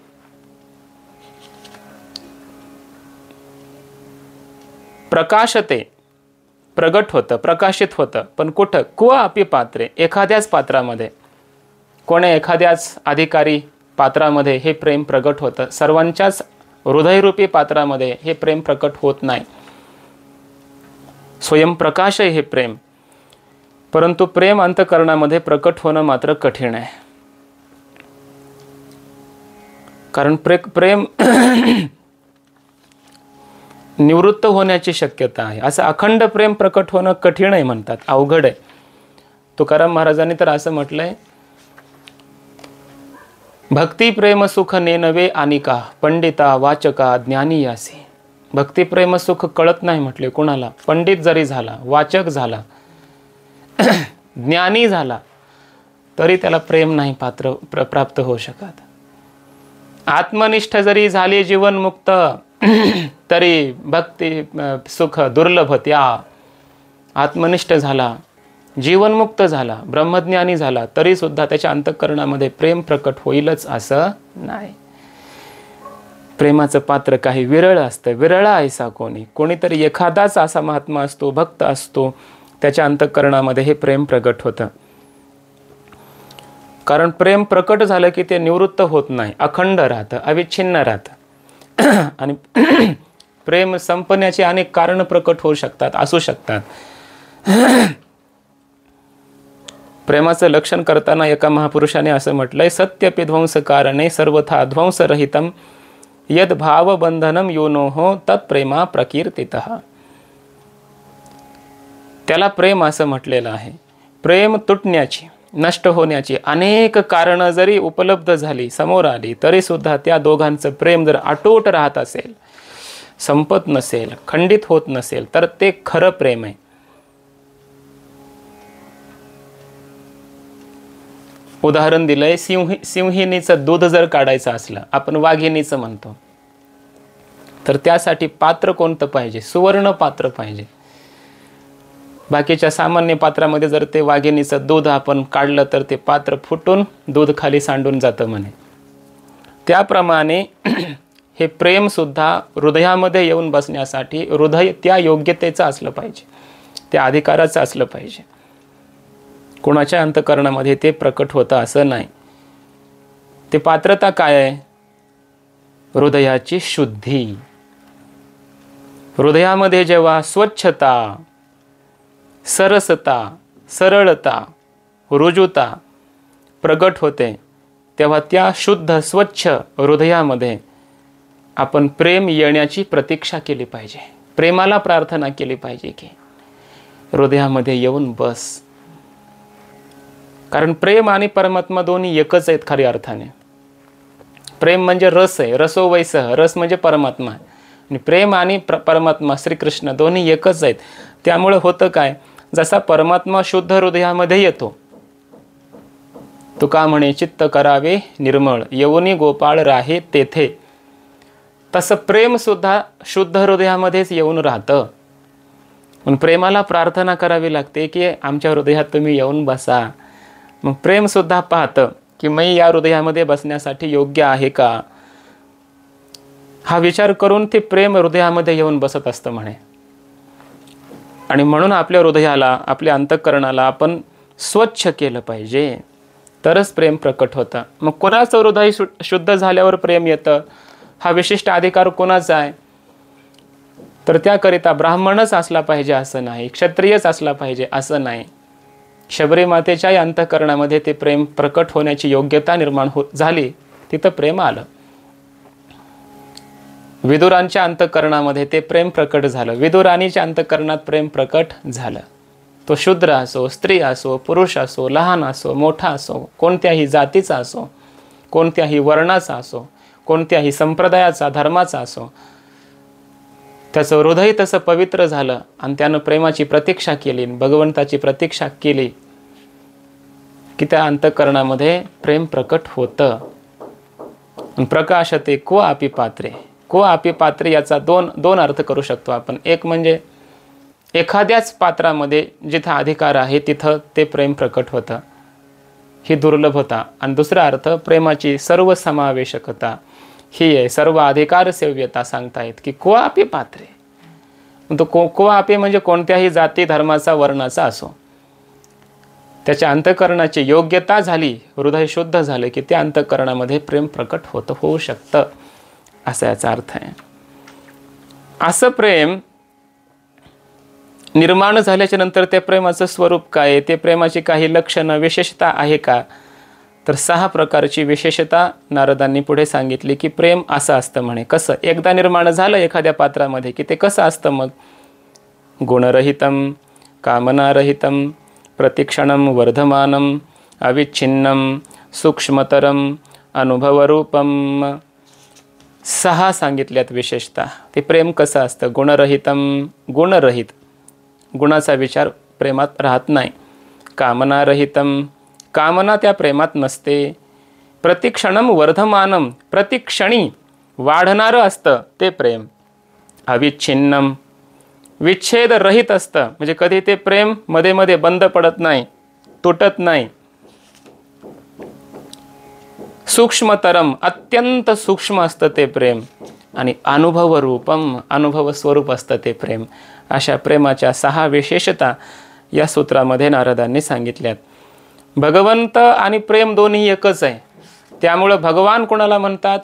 प्रकाशते, प्रगट होतं, प्रकाशित होतं, पण कुठं? क्वापि पात्रे, एखाद्याच पात्रामध्ये, कोण्या एखाद्याच अधिकारी पात्रामध्ये हे प्रेम प्रगट होतं. सर्वांच्याच हृदयरूपी पात्रामध्ये हे प्रेम प्रकट होत नाही. स्वयंप्रकाश आहे हे प्रेम. परंतु प्रेम अंतःकरणामध्ये प्रकट होणं मात्र कठीण आहे. कारण प्रेम निवृत्त होण्याची शक्यता आहे. असं अखंड प्रेम प्रकट होणं कठीण आहे म्हणतात, अवघड आहे. तुकाराम महाराजांनी तर असं म्हटलंय, भक्ती प्रेम सुख नेनवे अनिका पंडिता वाचका ज्ञानी यासी. भक्ती प्रेम सुख कळत नाही म्हटले कुणाला, पंडित जरी झाला, वाचक झाला, ज्ञानी झाला, तरी त्याला प्रेम नाही प्राप्त होऊ शकत. आत्मनिष्ठ जरी झाले जीवनमुक्त, तरी भक्ती सुख दुर्लभ. त्या आत्मनिष्ठ झाला, जीवनमुक्त झाला, ब्रह्मज्ञानी झाला, तरी सुद्धा त्याच्या अंतःकरणामध्ये प्रेम प्रकट होईलच असं नाही. प्रेमाचं पात्र काही विरळ असतं. विरळा ऐसा कोणीतरी एखादाच असा महात्मा असतो, भक्त असतो, त्याच्या अंतःकरणामध्ये हे प्रेम प्रकट होतं. कारण प्रेम प्रकट झालं की ते निवृत्त होत नाही, अखंड राहतं, अविच्छिन्न राहतं. आणि प्रेम संपण्याचे अनेक कारण प्रकट होऊ शकतात, असू शकतात. प्रेमाचं लक्षण करताना एका महापुरुषाने असं म्हटलंय, सत्यपि ध्वंस कारणे सर्वथा ध्वंसरहितम यद भाव बंधनम योनोहो तत्प्रेमा प्रकीर्तितः. त्याला प्रेम असं म्हटलेलं आहे. प्रेम तुटण्याची, नष्ट होण्याची अनेक कारणं जरी उपलब्ध झाली, समोर आली, तरी सुद्धा त्या दोघांचं प्रेम जर अटूट राहत असेल, संपत नसेल, खंडित होत नसेल, तर ते खरं प्रेम आहे. उदाहरण दिलंय, सिंहिणीचं दूध जर काढायचं असलं, आपण वाघिणीचं म्हणतो, तर त्यासाठी पात्र कोणतं पाहिजे? सुवर्ण पात्र पाहिजे. बाकीच्या सामान्य पात्रामध्ये जर ते वाघिणीचं दूध आपण काढलं तर ते पात्र फुटून दूध खाली सांडून जातं म्हणे. त्याप्रमाणे हे प्रेम सुद्धा हृदयामध्ये येऊन बसण्यासाठी हृदय त्या योग्यतेचं असलं पाहिजे, त्या अधिकाराचं असलं पाहिजे. कोणाच्या अंतःकरणामध्ये ते प्रकट होतं असं नाही. ते पात्रता काय आहे? हृदयाची शुद्धी. हृदयामध्ये जेव्हा स्वच्छता, सरसता, सरळता, रुजुता प्रगट होते, तेव्हा त्या शुद्ध स्वच्छ हृदयामध्ये आपण प्रेम येण्याची प्रतीक्षा केली पाहिजे. प्रेमाला प्रार्थना केली पाहिजे की हृदयामध्ये येऊन बस. कारण प्रेम आणि परमात्मा दोन्ही एकच आहेत खऱ्या अर्थाने. प्रेम म्हणजे रस आहे, रसो वैसह, रस म्हणजे परमात्मा आहे. आणि प्रेम आणि परमात्मा श्रीकृष्ण दोन्ही एकच आहेत. त्यामुळे होतं काय, जसा परमात्मा शुद्ध हृदयामध्ये येतो, तुका म्हणे चित्त करावे निर्मळ, येऊनी गोपाळ राहे तेथे, तसं प्रेम सुद्धा शुद्ध हृदयामध्येच येऊन राहतं. पण प्रेमाला प्रार्थना करावी लागते की आमच्या हृदयात तुम्ही येऊन बसा. मग प्रेम सुद्धा पाहतं की मी या हृदयामध्ये बसण्यासाठी योग्य आहे का, हा विचार करून ते प्रेम हृदयामध्ये येऊन बसत असतं म्हणे. आणि म्हणून आपल्या हृदयाला, आपल्या अंतःकरणाला आपण स्वच्छ केलं पाहिजे, तरच प्रेम प्रकट होतं. मग कोणाचं हृदय शुद्ध झाल्यावर प्रेम येतं, हा विशिष्ट अधिकार कोणाचा आहे? तर त्याकरिता ब्राह्मणच असला पाहिजे असं नाही, क्षत्रियच असला पाहिजे असं नाही. शबरी मातेच्याही अंतःकरणामध्ये ते प्रेम प्रकट होण्याची योग्यता निर्माण झाली, तिथं प्रेम आलं. विदुरांच्या अंतःकरणामध्ये ते प्रेम प्रकट झालं, विदुराणीच्या अंतःकरणात प्रेम प्रकट झालं. तो शूद्र असो, स्त्री असो, पुरुष असो, लहान असो, मोठा असो, कोणत्याही जातीचा असो, कोणत्याही वर्णाचा असो, कोणत्याही संप्रदायाचा, धर्माचा असो, त्याचं हृदय तसं पवित्र झालं आणि त्यानं प्रेमाची प्रतीक्षा केली, भगवंताची प्रतीक्षा केली की त्या अंतःकरणामध्ये प्रेम प्रकट होतं. प्रकाशते को आपी पात्रे. को आपी पात्रे याचा दोन अर्थ करू शकतो आपण. एक म्हणजे एखाद्याच पात्रामध्ये जिथं अधिकार आहे तिथं ते प्रेम प्रकट होतं, ही दुर्लभता. आणि दुसरा अर्थ प्रेमाची सर्व समावेशकता, ही आहे सर्व अधिकार सेव्यता सांगता येत की को आपी पात्रे. तो को आपी म्हणजे कोणत्याही जाती, धर्माचा, वर्णाचा असो, त्याच्या अंतःकरणाची योग्यता झाली, हृदय शुद्ध झालं की त्या अंतःकरणामध्ये प्रेम प्रकट होऊ शकतं, असा याचा अर्थ आहे. असं प्रेम निर्माण झाल्याच्या नंतर त्या प्रेमाचं स्वरूप काय, ते प्रेमाची काही लक्षणं, विशेषता आहे का, तर 6 प्रकारची विशेषता नारदांनी पुढे सांगितली की प्रेम असं असतं म्हणे. कसं? एकदा निर्माण झालं एखाद्या पात्रामध्ये की ते कसं असतं मग? गुणरहितं, कामनारहितं, प्रतिक्षणं वर्धमानं, अविच्छिन्नं, सूक्ष्मतरं, अनुभवरूपम. 6 सांगितल्यात विशेषता. ते प्रेम कसं असतं? गुणरहितं, गुणरहित, गुणाचा विचार प्रेमात राहत नाही. कामनारहितं, कामना त्या प्रेमात नसते. प्रतिक्षणं वर्धमानं, प्रतिक्षणी वाढणारं असतं ते प्रेम. अविच्छिन्नं, विच्छेद रहित असतं, म्हणजे कधी ते प्रेम मध्ये मध्ये बंद पडत नाही, तुटत नाही. सूक्ष्मतरम, अत्यंत सूक्ष्म असतं ते प्रेम. आणि अनुभव रूपम, अनुभव स्वरूप असतं ते प्रेम. अशा प्रेमाच्या 6 विशेषता या सूत्रामध्ये नारदांनी सांगितल्यात. भगवंत आणि प्रेम दोन्ही एकच आहे. त्यामुळं भगवान कोणाला म्हणतात?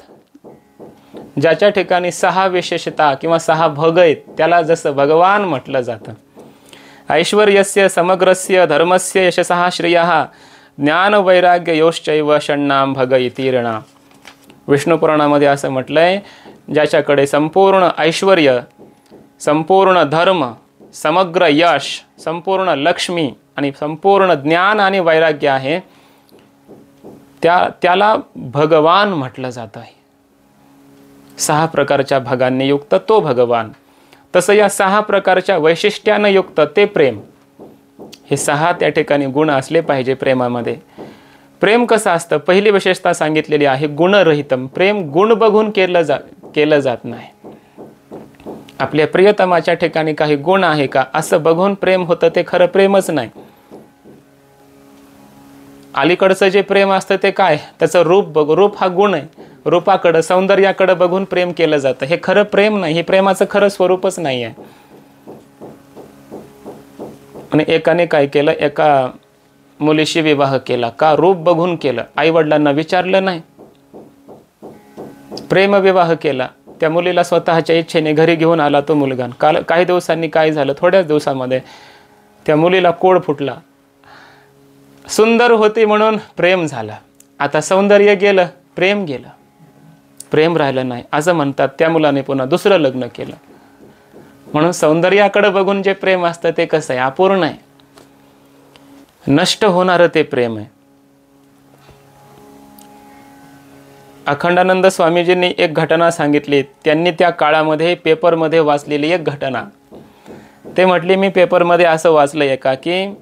ज्याच्या ठिकाणी 6 विशेषता किंवा 6 भग आहेत त्याला जसं भगवान म्हटलं जातं. ऐश्वर्यस्य समग्रस्य धर्मस्य यशसः श्रियः ज्ञान वैराग्य योश्चैव षण्णाम भग इतीरणा. विष्णू पुराणामध्ये असं म्हटलंय, ज्याच्याकडे संपूर्ण ऐश्वर्य, संपूर्ण धर्म, समग्र यश, संपूर्ण लक्ष्मी आणि संपूर्ण ज्ञान आणि वैराग्य आहे, त्याला भगवान म्हटलं जातं आहे. 6 प्रकारच्या भगांनी युक्त तो भगवान. तसं या 6 प्रकारच्या वैशिष्ट्यानं युक्त ते प्रेम. हे 6 त्या ठिकाणी गुण असले पाहिजे प्रेमामध्ये. प्रेम कसं असतं? पहिली विशेषता सांगितलेली आहे गुणरहितम. प्रेम गुण बघून केलं जात नाही. आपल्या प्रियतमाच्या ठिकाणी काही गुण आहे का असं बघून प्रेम होतं ते खरं प्रेमच नाही. अलीकडचं जे प्रेम असतं ते काय? त्याचं रूप हा गुण आहे. रूपाकडं, सौंदर्याकडं बघून प्रेम केलं जातं. हे खरं प्रेम नाही. हे प्रेमाचं खरं स्वरूपच नाही आहे. आणि एकाने काय केलं? एका मुलीशी विवाह केला का? रूप बघून केलं. आई वडिलांना विचारलं नाही. प्रेम विवाह केला. त्या मुलीला स्वतःच्या इच्छेने घरी घेऊन आला तो मुलगा. काही दिवसांनी काय झालं? थोड्याच दिवसामध्ये त्या मुलीला कोड फुटला. सुंदर होती म्हणून प्रेम झालं. आता सौंदर्य गेलं, प्रेम गेलं. प्रेम राहिलं नाही असं म्हणतात. त्या मुलाने पुन्हा दुसरं लग्न केलं. म्हणून सौंदर्याकडे बघून जे प्रेम असतं ते कसं आहे? अपूर्ण आहे. नष्ट होणारं ते प्रेम आहे. अखंडानंद स्वामीजींनी एक घटना सांगितली. त्यांनी त्या काळामध्ये पेपरमध्ये वाचलेली एक घटना. ते म्हटले, मी पेपरमध्ये असं वाचलं एका की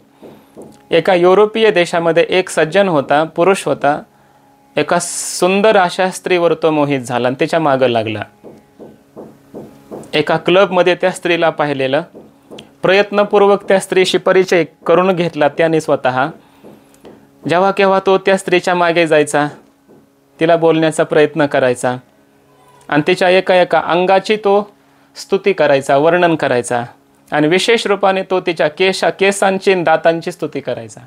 एका युरोपीय देशामध्ये एक सज्जन होता, पुरुष होता. एका सुंदर अशा स्त्रीवर तो मोहित झाला आणि त्याच्या मागं लागला. एका क्लबमध्ये त्या स्त्रीला पाहिलेलं. प्रयत्नपूर्वक त्या स्त्रीशी परिचय करून घेतला त्याने स्वतः. जेव्हा केव्हा तो त्या स्त्रीच्या मागे जायचा, तिला बोलण्याचा प्रयत्न करायचा आणि तिच्या एका अंगाची तो स्तुती करायचा, वर्णन करायचा. आणि विशेष रूपाने तो तिच्या केसांची दातांची स्तुती करायचा.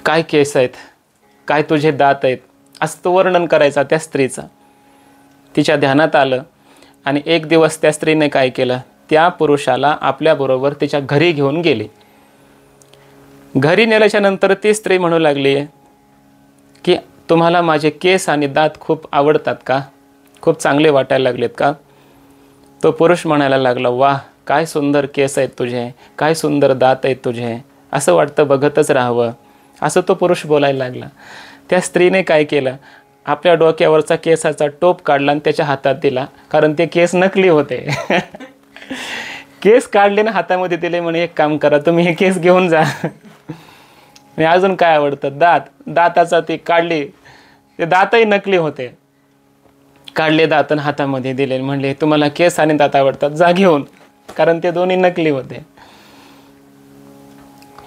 काय केस आहेत, काय तुझे दात आहेत, असं तो वर्णन करायचा त्या स्त्रीचं. तिच्या ध्यानात आलं आणि एक दिवस त्या स्त्रीने काय केलं? त्या पुरुषाला आपल्याबरोबर तिच्या घरी घेऊन गेली. घरी नेल्याच्या नंतर ती स्त्री म्हणू लागली की तुम्हाला माझे केस आणि दात खूप आवडतात का? खूप चांगले वाटायला लागलेत का? तो पुरुष म्हणायला लागला, वाह, काय सुंदर केस आहेत तुझे, काय सुंदर दात आहेत तुझे, असं वाटतं बघतच राहावं. असं तो पुरुष बोलायला लागला. त्या स्त्रीने काय केलं? आपल्या डोक्यावरचा केसाचा टोप काढला आणि त्याच्या हातात दिला, कारण ते केस नकली होते. केस काढले ना हातामध्ये दिले. म्हणे, एक काम करा, तुम्ही हे केस घेऊन जा. आणि अजून काय आवडतं? दात. दाताचा ती काढली, ते दातही नकली होते. काढले दात आणि हातामध्ये दिले. म्हणले, तुम्हाला केस आणि दात आवडतात, जा घेऊन, कारण ते दोन्ही नकली होते.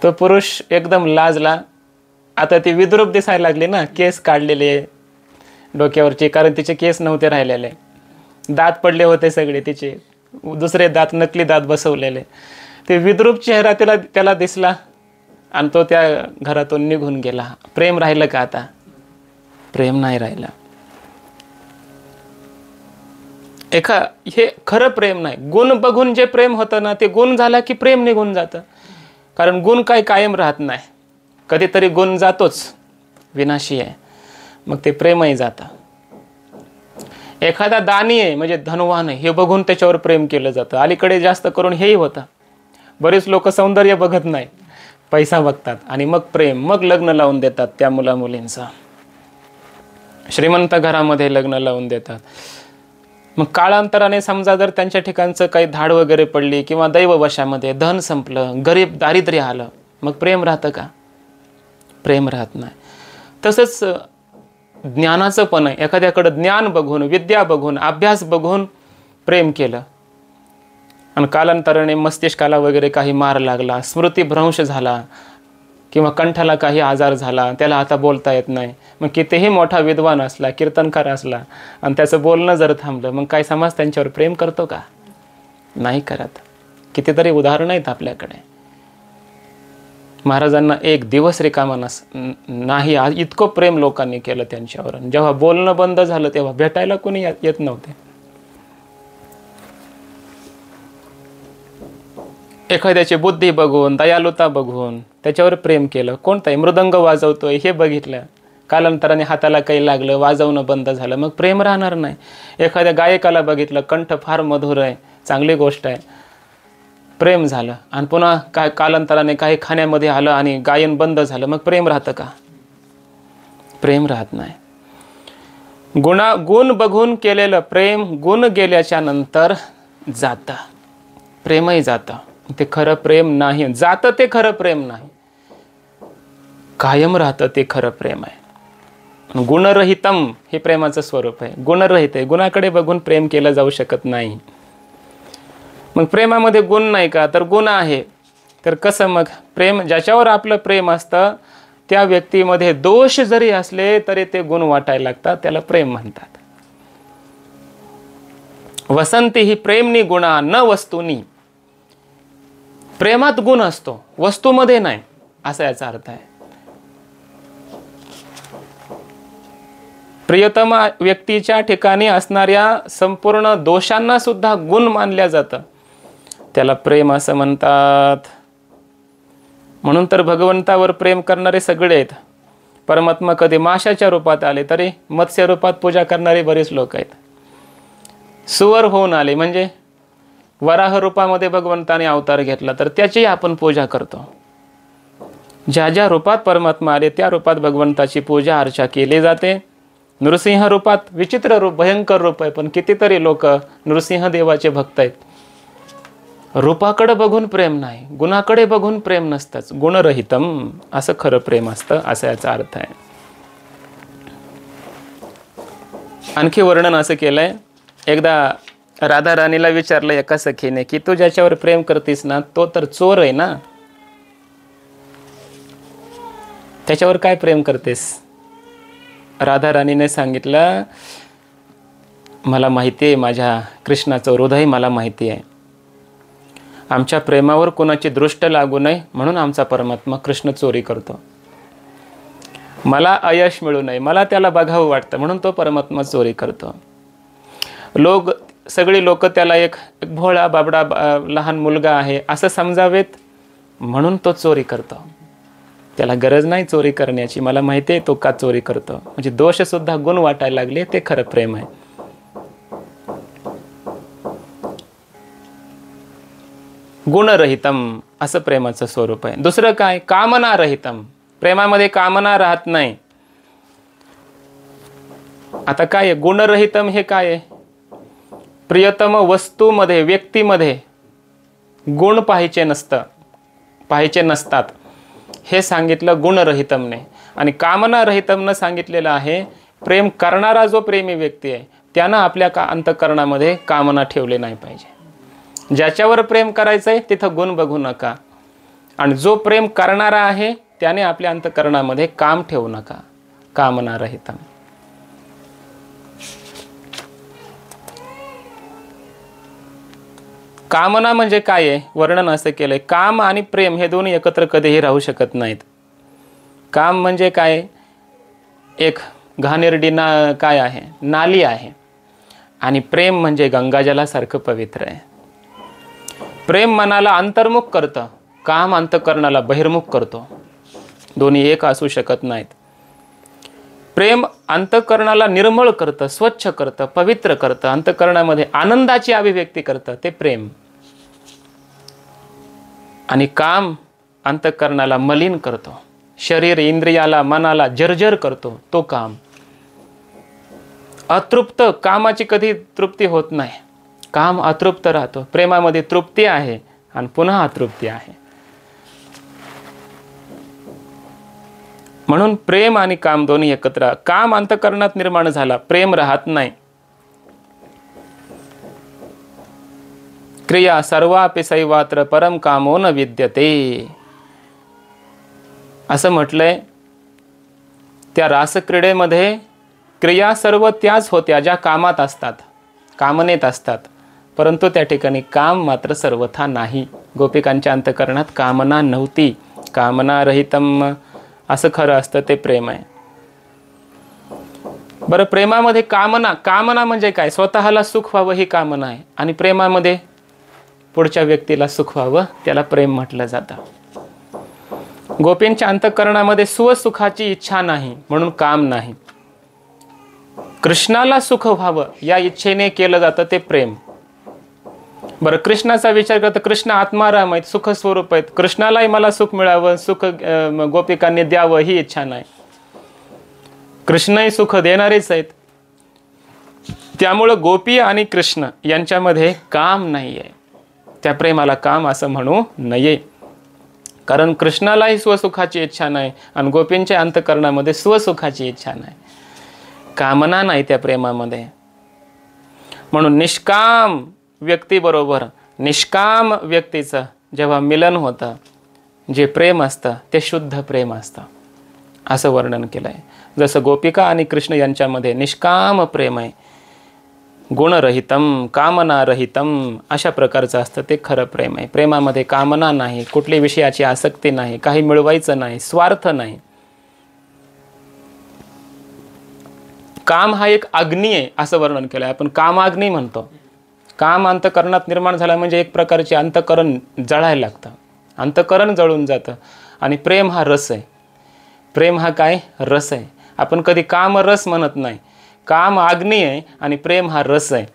तो पुरुष एकदम लाजला. आता ती विद्रूप दिसायला लागली ना, केस काढलेले डोक्यावरचे, कारण तिचे केस नव्हते राहिलेले. दात पडले होते सगळे तिचे, दुसरे दात, नकली दात बसवलेले. ते विद्रूप चेहरा त्याला दिसला आणि तो त्या घरातून निघून गेला. प्रेम राहिलं का आता? प्रेम नाही राहिलं. हे खरं प्रेम नाही. गुण बघून जे प्रेम होतं ना, ते गुण झाला की प्रेम निघून जातं. कारण गुण काही कायम राहत नाही. कधीतरी गुण जातोच, विनाशी आहे, मग ते प्रेमही जातं. एखादा दानी आहे म्हणजे धनवान आहे हे बघून त्याच्यावर प्रेम केलं जातं. अलीकडे जास्त करून हेही होतं. बरेच लोक सौंदर्य बघत नाही, पैसा बघतात आणि मग प्रेम, मग लग्न लावून देतात त्या मुलींचं. श्रीमंत घरामध्ये लग्न लावून देतात. मग काळांतराने समजा जर त्यांच्या ठिकाणचं काही धाड वगैरे पडली किंवा दैववशामध्ये धन संपलं, गरीब दारिद्र्य आलं, मग प्रेम राहतं का? प्रेम राहत नाही. तसंच ज्ञानाचं पण आहे. एखाद्याकडं ज्ञान बघून, विद्या बघून, अभ्यास बघून प्रेम केलं आणि कालांतराने मस्तिष्काला वगैरे काही मार लागला, स्मृतिभ्रंश झाला किंवा कंठाला काही आजार झाला, त्याला आता बोलता येत नाही, मग कितीही मोठा विद्वान असला, कीर्तनकार असला आणि त्याचं बोलणं जर थांबलं, मग काय समाज त्यांच्यावर प्रेम करतो का? नाही करत. कितीतरी उदाहरणं आहेत आपल्याकडे. महाराजांना एक दिवस रिकामा नाही, इतकं प्रेम लोकांनी केलं त्यांच्यावर. जेव्हा बोलणं बंद झालं तेव्हा भेटायला कोणी येत नव्हते. एखाद्याची बुद्धी बघून, दयालुता बघून त्याच्यावर प्रेम केलं. कोणताही मृदंग वाजवतोय हे बघितलं, कालांतराने हाताला काही लागलं, वाजवणं बंद झालं, मग प्रेम राहणार नाही. एखाद्या गायकाला बघितलं, कंठ फार मधुर आहे, चांगली गोष्ट आहे, प्रेम झालं आणि पुन्हा काय कालांतराने काही खाण्यामध्ये आलं आणि गायन बंद झालं, मग प्रेम राहतं का? प्रेम राहत नाही. गुण बघून केलेलं प्रेम गुण गेल्याच्या नंतर जातं, प्रेमही जातं. ते खरं प्रेम नाही, जातं ते खरं प्रेम नाही, कायम राहतं ते खरं प्रेम आहे. गुणरहितम हे प्रेमाचं स्वरूप आहे. गुणरहित आहे, गुणाकडे बघून प्रेम केलं जाऊ शकत नाही. मग प्रेमामध्ये गुण नाही का? तर गुण आहे. तर कसं मग प्रेम? ज्याच्यावर आपलं प्रेम असतं त्या व्यक्तीमध्ये दोष जरी असले तरी ते गुण वाटायला लागतात, त्याला प्रेम म्हणतात. वसंती ही प्रेमनी गुणा न वस्तूनी. प्रेमात गुण असतो, वस्तूमध्ये नाही, असा याचा अर्थ आहे. प्रियतम व्यक्तीच्या ठिकाणी असणाऱ्या संपूर्ण दोषांना सुद्धा गुण मानल्या जातं, त्याला प्रेम असं म्हणतात. म्हणून तर भगवंतावर प्रेम करणारे सगळे आहेत. परमात्मा कधी माशाच्या रूपात आले तरी मत्स्य रूपात पूजा करणारे बरेच लोक आहेत. सुवर होऊन आले म्हणजे वराह रूपामध्ये भगवंताने अवतार घेतला तर त्याची आपण पूजा करतो. ज्या ज्या रूपात परमात्मा आले त्या रूपात भगवंताची पूजा अर्चा केली जाते. नृसिंह रूपात विचित्र रूप, भयंकर रूप आहे, पण कितीतरी लोक नृसिंह देवाचे भक्त आहेत. रूपाकडे बघून प्रेम नाही, गुणाकडे बघून प्रेम नसतंच. गुणरहितम असं खरं प्रेम असतं, असा याचा अर्थ आहे. आणखी वर्णन असं केलंय. एकदा राधा राणीला विचारलं एका सखीने की तू ज्याच्यावर प्रेम करतीस ना तो तर चोर आहे ना, त्याच्यावर काय प्रेम करतेस? राधा राणीने सांगितलं, मला माहिती आहे माझ्या कृष्णाचं हृदय मला माहिती आहे. आमच्या प्रेमावर कोणाची दृष्ट लागू नये म्हणून आमचा परमात्मा कृष्ण चोरी करतो. मला अयश मिळू नये, मला त्याला बघावं वाटतं म्हणून तो परमात्मा चोरी करतो. सगळी लोक त्याला एक भोळा बाबडा लहान मुलगा आहे असं समजावेत म्हणून तो चोरी करतो. त्याला गरज नाही चोरी करण्याची, मला माहिती आहे तो का चोरी करतो. म्हणजे दोष सुद्धा गुण वाटायला लागले, ते खरं प्रेम आहे. गुणरहितम असं प्रेमाचं स्वरूप आहे. दुसरं काय? कामना रहितम. प्रेमामध्ये कामना राहत नाही. आता काय आहे गुणरहितम? हे काय आहे? प्रियतम वस्तूमध्ये, व्यक्तीमध्ये गुण पाहिजे नसतात हे सांगितलं गुणरहितमने. आणि कामना रहितमनं सांगितलेलं आहे प्रेम करणारा जो प्रेमी व्यक्ती आहे त्यानं आपल्या अंतःकरणामध्ये कामना ठेवले नाही पाहिजे. ज्याच्यावर प्रेम करायचं आहे तिथं गुण बघू नका, आणि जो प्रेम करणारा आहे त्याने आपल्या अंतःकरणामध्ये काम ठेवू नका. कामना रहितम. कामना म्हणजे काय आहे? वर्णन असं केलंय, काम आणि प्रेम हे दोन्ही एकत्र कधीही राहू शकत नाहीत. काम म्हणजे काय? एक घाणेरडी काय आहे? नाली आहे. आणि प्रेम म्हणजे गंगाजलासारखं पवित्र आहे. प्रेम मनाला अंतर्मुख करतं, काम अंतःकरणाला बहिर्मुख करतो. दोन्ही एक असू शकत नाहीत. प्रेम अंतःकरणाला निर्मळ करतं, स्वच्छ करतं, पवित्र करतं, अंतःकरणामध्ये आनंदाची अभिव्यक्ती करतं, ते प्रेम. आणि काम अंतःकरणाला मलिन करतो, शरीर इंद्रियाला मनाला जर्जर करतो, तो काम. अतृप्त, कामाची कधी तृप्ती होत नाही, काम अतृप्त राहतो. प्रेमामध्ये तृप्ती आहे आणि पुन्हा अतृप्ती आहे. म्हणून प्रेम आणि काम दोन्ही एकत्र. काम अंतःकरणात निर्माण झाला, प्रेम राहत नाही. क्रिया सर्वापि सैवात्र परम कामो न विद्यते असं म्हटलंय. त्या रासक्रीडेमध्ये क्रिया सर्व त्याच होत्या ज्या कामात असतात, कामनेत असतात, परंतु त्या ठिकाणी काम मात्र सर्वथा नाही. गोपिकांच्या अंतःकरणात कामना नव्हती. कामना रहितम असं खरं असतं, ते प्रेम आहे. बरं, प्रेमामध्ये कामना, कामना म्हणजे काय? स्वतःला सुख व्हावं ही कामना आहे. आणि प्रेमामध्ये पुढच्या व्यक्तीला सुख व्हावं, त्याला प्रेम म्हटलं जातं. गोपींच्या अंतःकरणामध्ये स्वसुखाची इच्छा नाही, म्हणून काम नाही. कृष्णाला सुख व्हावं या इच्छेने केलं जातं, ते प्रेम. बरं, कृष्णाचा विचार करता, कृष्ण आत्माराम आहेत, सुख स्वरूप आहेत, कृष्णालाही मला सुख मिळावं, सुख गोपिकांनी द्यावं ही इच्छा नाही. कृष्णही सुख देणारेच आहेत. त्यामुळं गोपी आणि कृष्ण यांच्यामध्ये काम नाही आहे. त्या प्रेमाला काम असं म्हणू नये, कारण कृष्णालाही स्वसुखाची इच्छा नाही आणि गोपींच्या अंतःकरणामध्ये स्वसुखाची इच्छा नाही, कामना नाही त्या प्रेमामध्ये. म्हणून निष्काम व्यक्तीबरोबर निष्काम व्यक्तीचं जेव्हा मिलन होतं, जे प्रेम असतं ते शुद्ध प्रेम असतं, असं वर्णन केलं आहे. जसं गोपिका आणि कृष्ण यांच्यामध्ये निष्काम प्रेम आहे, गुणरहितम कामनारहितम अशा प्रकारचं असतं, ते खरं प्रेम आहे. प्रेमामध्ये कामना नाही, कुठली विषयाची आसक्ती नाही, काही मिळवायचं नाही, स्वार्थ नाही. काम हा एक अग्नी आहे असं वर्णन केलं आहे. आपण कामाग्नी म्हणतो. काम अंतःकरणात निर्माण झाला म्हणजे एक प्रकारचे अंतःकरण जळायला लागतं, अंतःकरण जळून जातं. आणि प्रेम हा रस आहे. प्रेम हा काय? रस आहे. आपण कधी काम रस म्हणत नाही. काम अग्नी आहे आणि प्रेम हा रस आहे.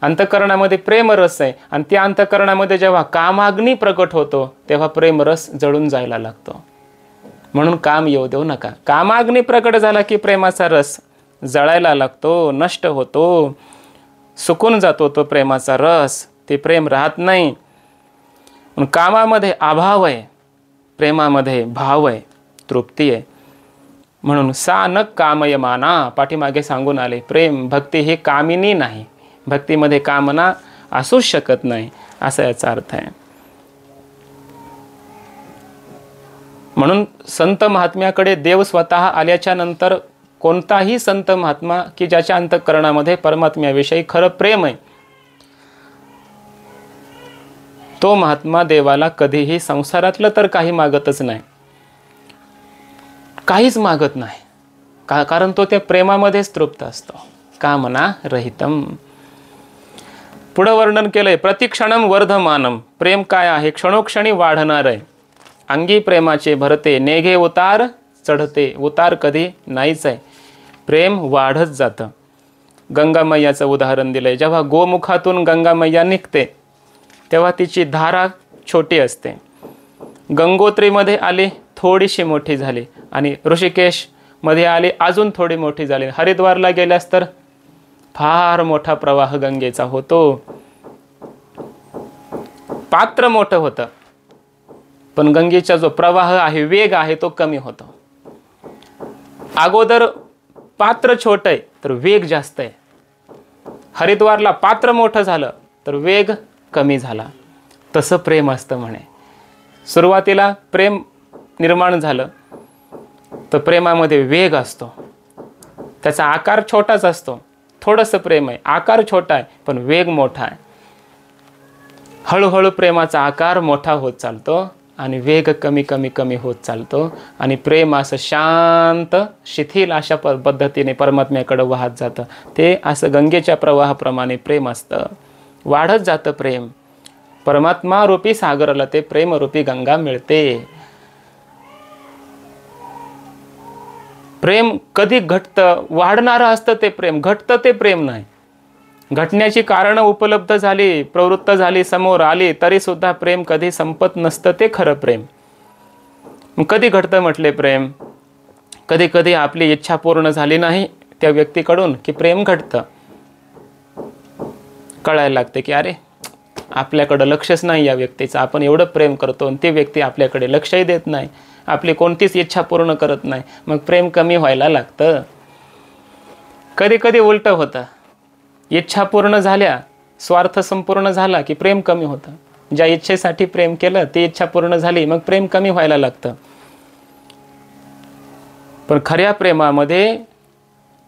अंतःकरणामध्ये प्रेम रस आहे आणि त्या अंतःकरणामध्ये जेव्हा कामाग्नी प्रकट होतो तेव्हा प्रेम रस जळून जायला लागतो. म्हणून काम येऊ देऊ नका. कामाग्नी प्रकट झाला की प्रेमाचा रस जळायला लागतो, नष्ट होतो, सुकून जातो तो प्रेमाचा रस. ते प्रेम राहत नाही. कामामध्ये अभाव आहे, प्रेमामध्ये भाव आहे, तृप्ती आहे. म्हणून सा न कामयमाना पाठीमागे सांगून आले, प्रेम भक्ती ही कामिनी नाही, भक्तीमध्ये कामना असूच शकत नाही, असा याचा अर्थ आहे. म्हणून संत महात्म्याकडे देव स्वतः आल्याच्या नंतर कोणताही संत महात्मा की ज्याच्या अंतःकरणामध्ये परमात्म्याविषयी खरं प्रेम आहे, तो महात्मा देवाला कधीही संसारातलं तर काही मागतच नाही, काहीच मागत नाही. कारण तो त्या प्रेमामध्येच तृप्त असतो. कामना रहितम. पुढं वर्णन केलंय, प्रतिक्षणम वर्धमानम. प्रेम काय आहे? क्षणोक्षणी वाढणार आहे. अंगी प्रेमाचे भरते, नेघे उतार चढते. उतार कधी नाहीच आहे, प्रेम वाढत जातं. गंगा मैयाचं उदाहरण दिलंय. जेव्हा गोमुखातून गंगा मैया निघते तेव्हा तिची धारा छोटी असते. गंगोत्रीमध्ये आली, थोडीशी मोठी झाली, आणि ऋषिकेशमध्ये आली, अजून थोडी मोठी झाली. हरिद्वारला गेल्यास तर फार मोठा प्रवाह गंगेचा होतो. पात्र मोठं होतं पण गंगेचा जो प्रवाह आहे, वेग आहे, तो कमी होतो. अगोदर पात्र छोटं आहे तर वेग जास्त आहे. हरिद्वारला पात्र मोठं झालं तर वेग कमी झाला. तसं प्रेम असतं म्हणे. सुरुवातीला प्रेम निर्माण झालं तर प्रेमामध्ये वेग असतो, त्याचा आकार छोटाच असतो. थोडंसं प्रेम आहे, आकार छोटा आहे पण वेग मोठा आहे. हळूहळू प्रेमाचा आकार मोठा होत चालतो आणि वेग कमी कमी कमी होत चालतो. आणि प्रेम असं शांत शिथिल अशा पद्धतीने परमात्म्याकडे वाहत जातं. ते असं गंगेच्या प्रवाहाप्रमाणे प्रेम असतं, वाढत जातं प्रेम. परमात्मा रूपी सागराला ते प्रेमरूपी गंगा मिळते. प्रेम कधी घटतं, वाढणारं असतं ते प्रेम, घटतं ते प्रेम नाही. घटण्याची कारणं उपलब्ध झाली, प्रवृत्त झाली, समोर आली, तरीसुद्धा प्रेम कधी संपत नसतं, ते खरं प्रेम. कधी घटतं म्हटले प्रेम? कधी कधी आपली इच्छा पूर्ण झाली नाही त्या व्यक्तीकडून की प्रेम घटतं. कळायला लागते की अरे आपल्याकडं लक्षच नाही या व्यक्तीचं, आपण एवढं प्रेम करतो आणि ती व्यक्ती आपल्याकडे लक्षही देत नाही, आपली कोणतीच इच्छा पूर्ण करत नाही, मग प्रेम कमी व्हायला लागतं. कधी कधी उलटं होतं, इच्छा पूर्ण झाल्या, स्वार्थ संपूर्ण झाला की प्रेम कमी होतं. ज्या इच्छेसाठी प्रेम केलं ती इच्छा पूर्ण झाली, मग प्रेम कमी व्हायला लागतं. पण खऱ्या प्रेमामध्ये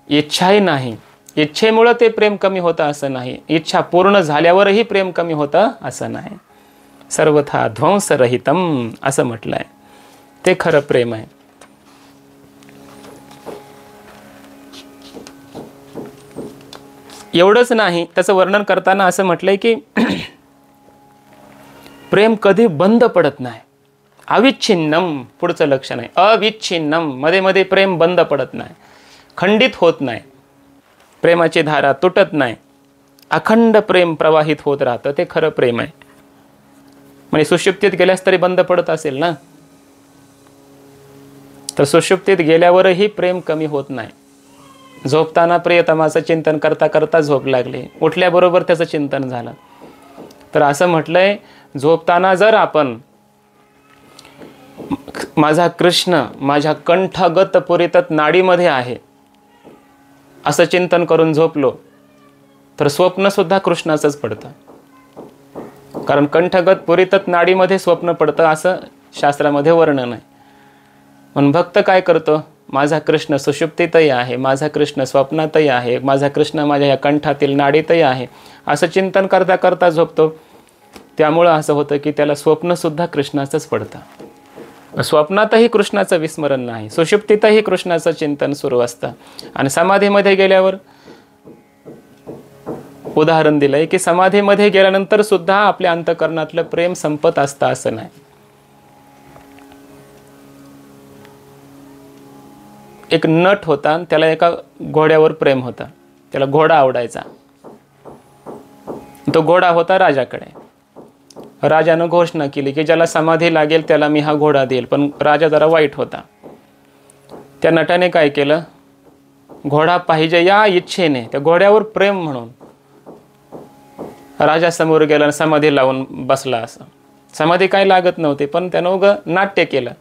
इच्छाही नाही, इच्छेमुळं ते प्रेम कमी होतं असं नाही, इच्छा पूर्ण झाल्यावरही प्रेम कमी होतं असं नाही. सर्वथा ध्वंसरहितम असं म्हटलं आहे, ते खरं प्रेम आहे. एवढंच नाही, त्याचं वर्णन करताना असं म्हटलंय की प्रेम कधी बंद पडत नाही. अविच्छिन्नम पुढचं लक्षण आहे, अविच्छिन्नम, मध्ये मध्ये प्रेम बंद पडत नाही, खंडित होत नाही, प्रेमाची धारा तुटत नाही, अखंड प्रेम प्रवाहित होत राहतं, ते खरं प्रेम आहे. म्हणजे सुषुप्तीत गेल्यास तरी बंद पडत असेल ना, तर सुषुप्तीत गेल्यावरही प्रेम कमी होत नाही. झोपताना प्रियतमाचं चिंतन करता करता झोप लागली, उठल्याबरोबर त्याचं चिंतन झालं. तर असं म्हटलंय, झोपताना जर आपण माझा कृष्ण माझ्या कंठगत पुरितत नाडीमध्ये आहे असं चिंतन करून झोपलो तर स्वप्न सुद्धा कृष्णाचंच पडतं. कारण कंठगत पुरितत नाडीमध्ये स्वप्न पडतं असं शास्त्रामध्ये वर्णन आहे. म्हणून भक्त काय करतो, माझा कृष्ण सुषुप्तीतही आहे, माझा कृष्ण स्वप्नातही आहे, माझा कृष्ण माझ्या या कंठातील नाडीतही आहे असं चिंतन करता करता झोपतो. त्यामुळं असं होतं की त्याला स्वप्नसुद्धा कृष्णाचंच पडतं. स्वप्नातही कृष्णाचं विस्मरण नाही, सुषुप्तीतही कृष्णाचं चिंतन सुरू असतं. आणि समाधीमध्ये गेल्यावर उदाहरण दिलंय की समाधीमध्ये गेल्यानंतर सुद्धा आपल्या अंतःकरणातलं प्रेम संपत असतं असं नाही. एक नट होता, त्याला एका घोड्यावर प्रेम होता, त्याला घोडा आवडायचा. तो घोडा होता राजाकडे. राजानं घोषणा केली की ज्याला समाधी लागेल त्याला मी हा घोडा देईल. पण राजा जरा वाईट होता. त्या नटाने काय केलं, घोडा पाहिजे या इच्छेने, त्या घोड्यावर प्रेम म्हणून राजासमोर गेला आणि समाधी लावून बसला. असं समाधी काय लागत नव्हती, पण त्यानं उगं नाट्य केलं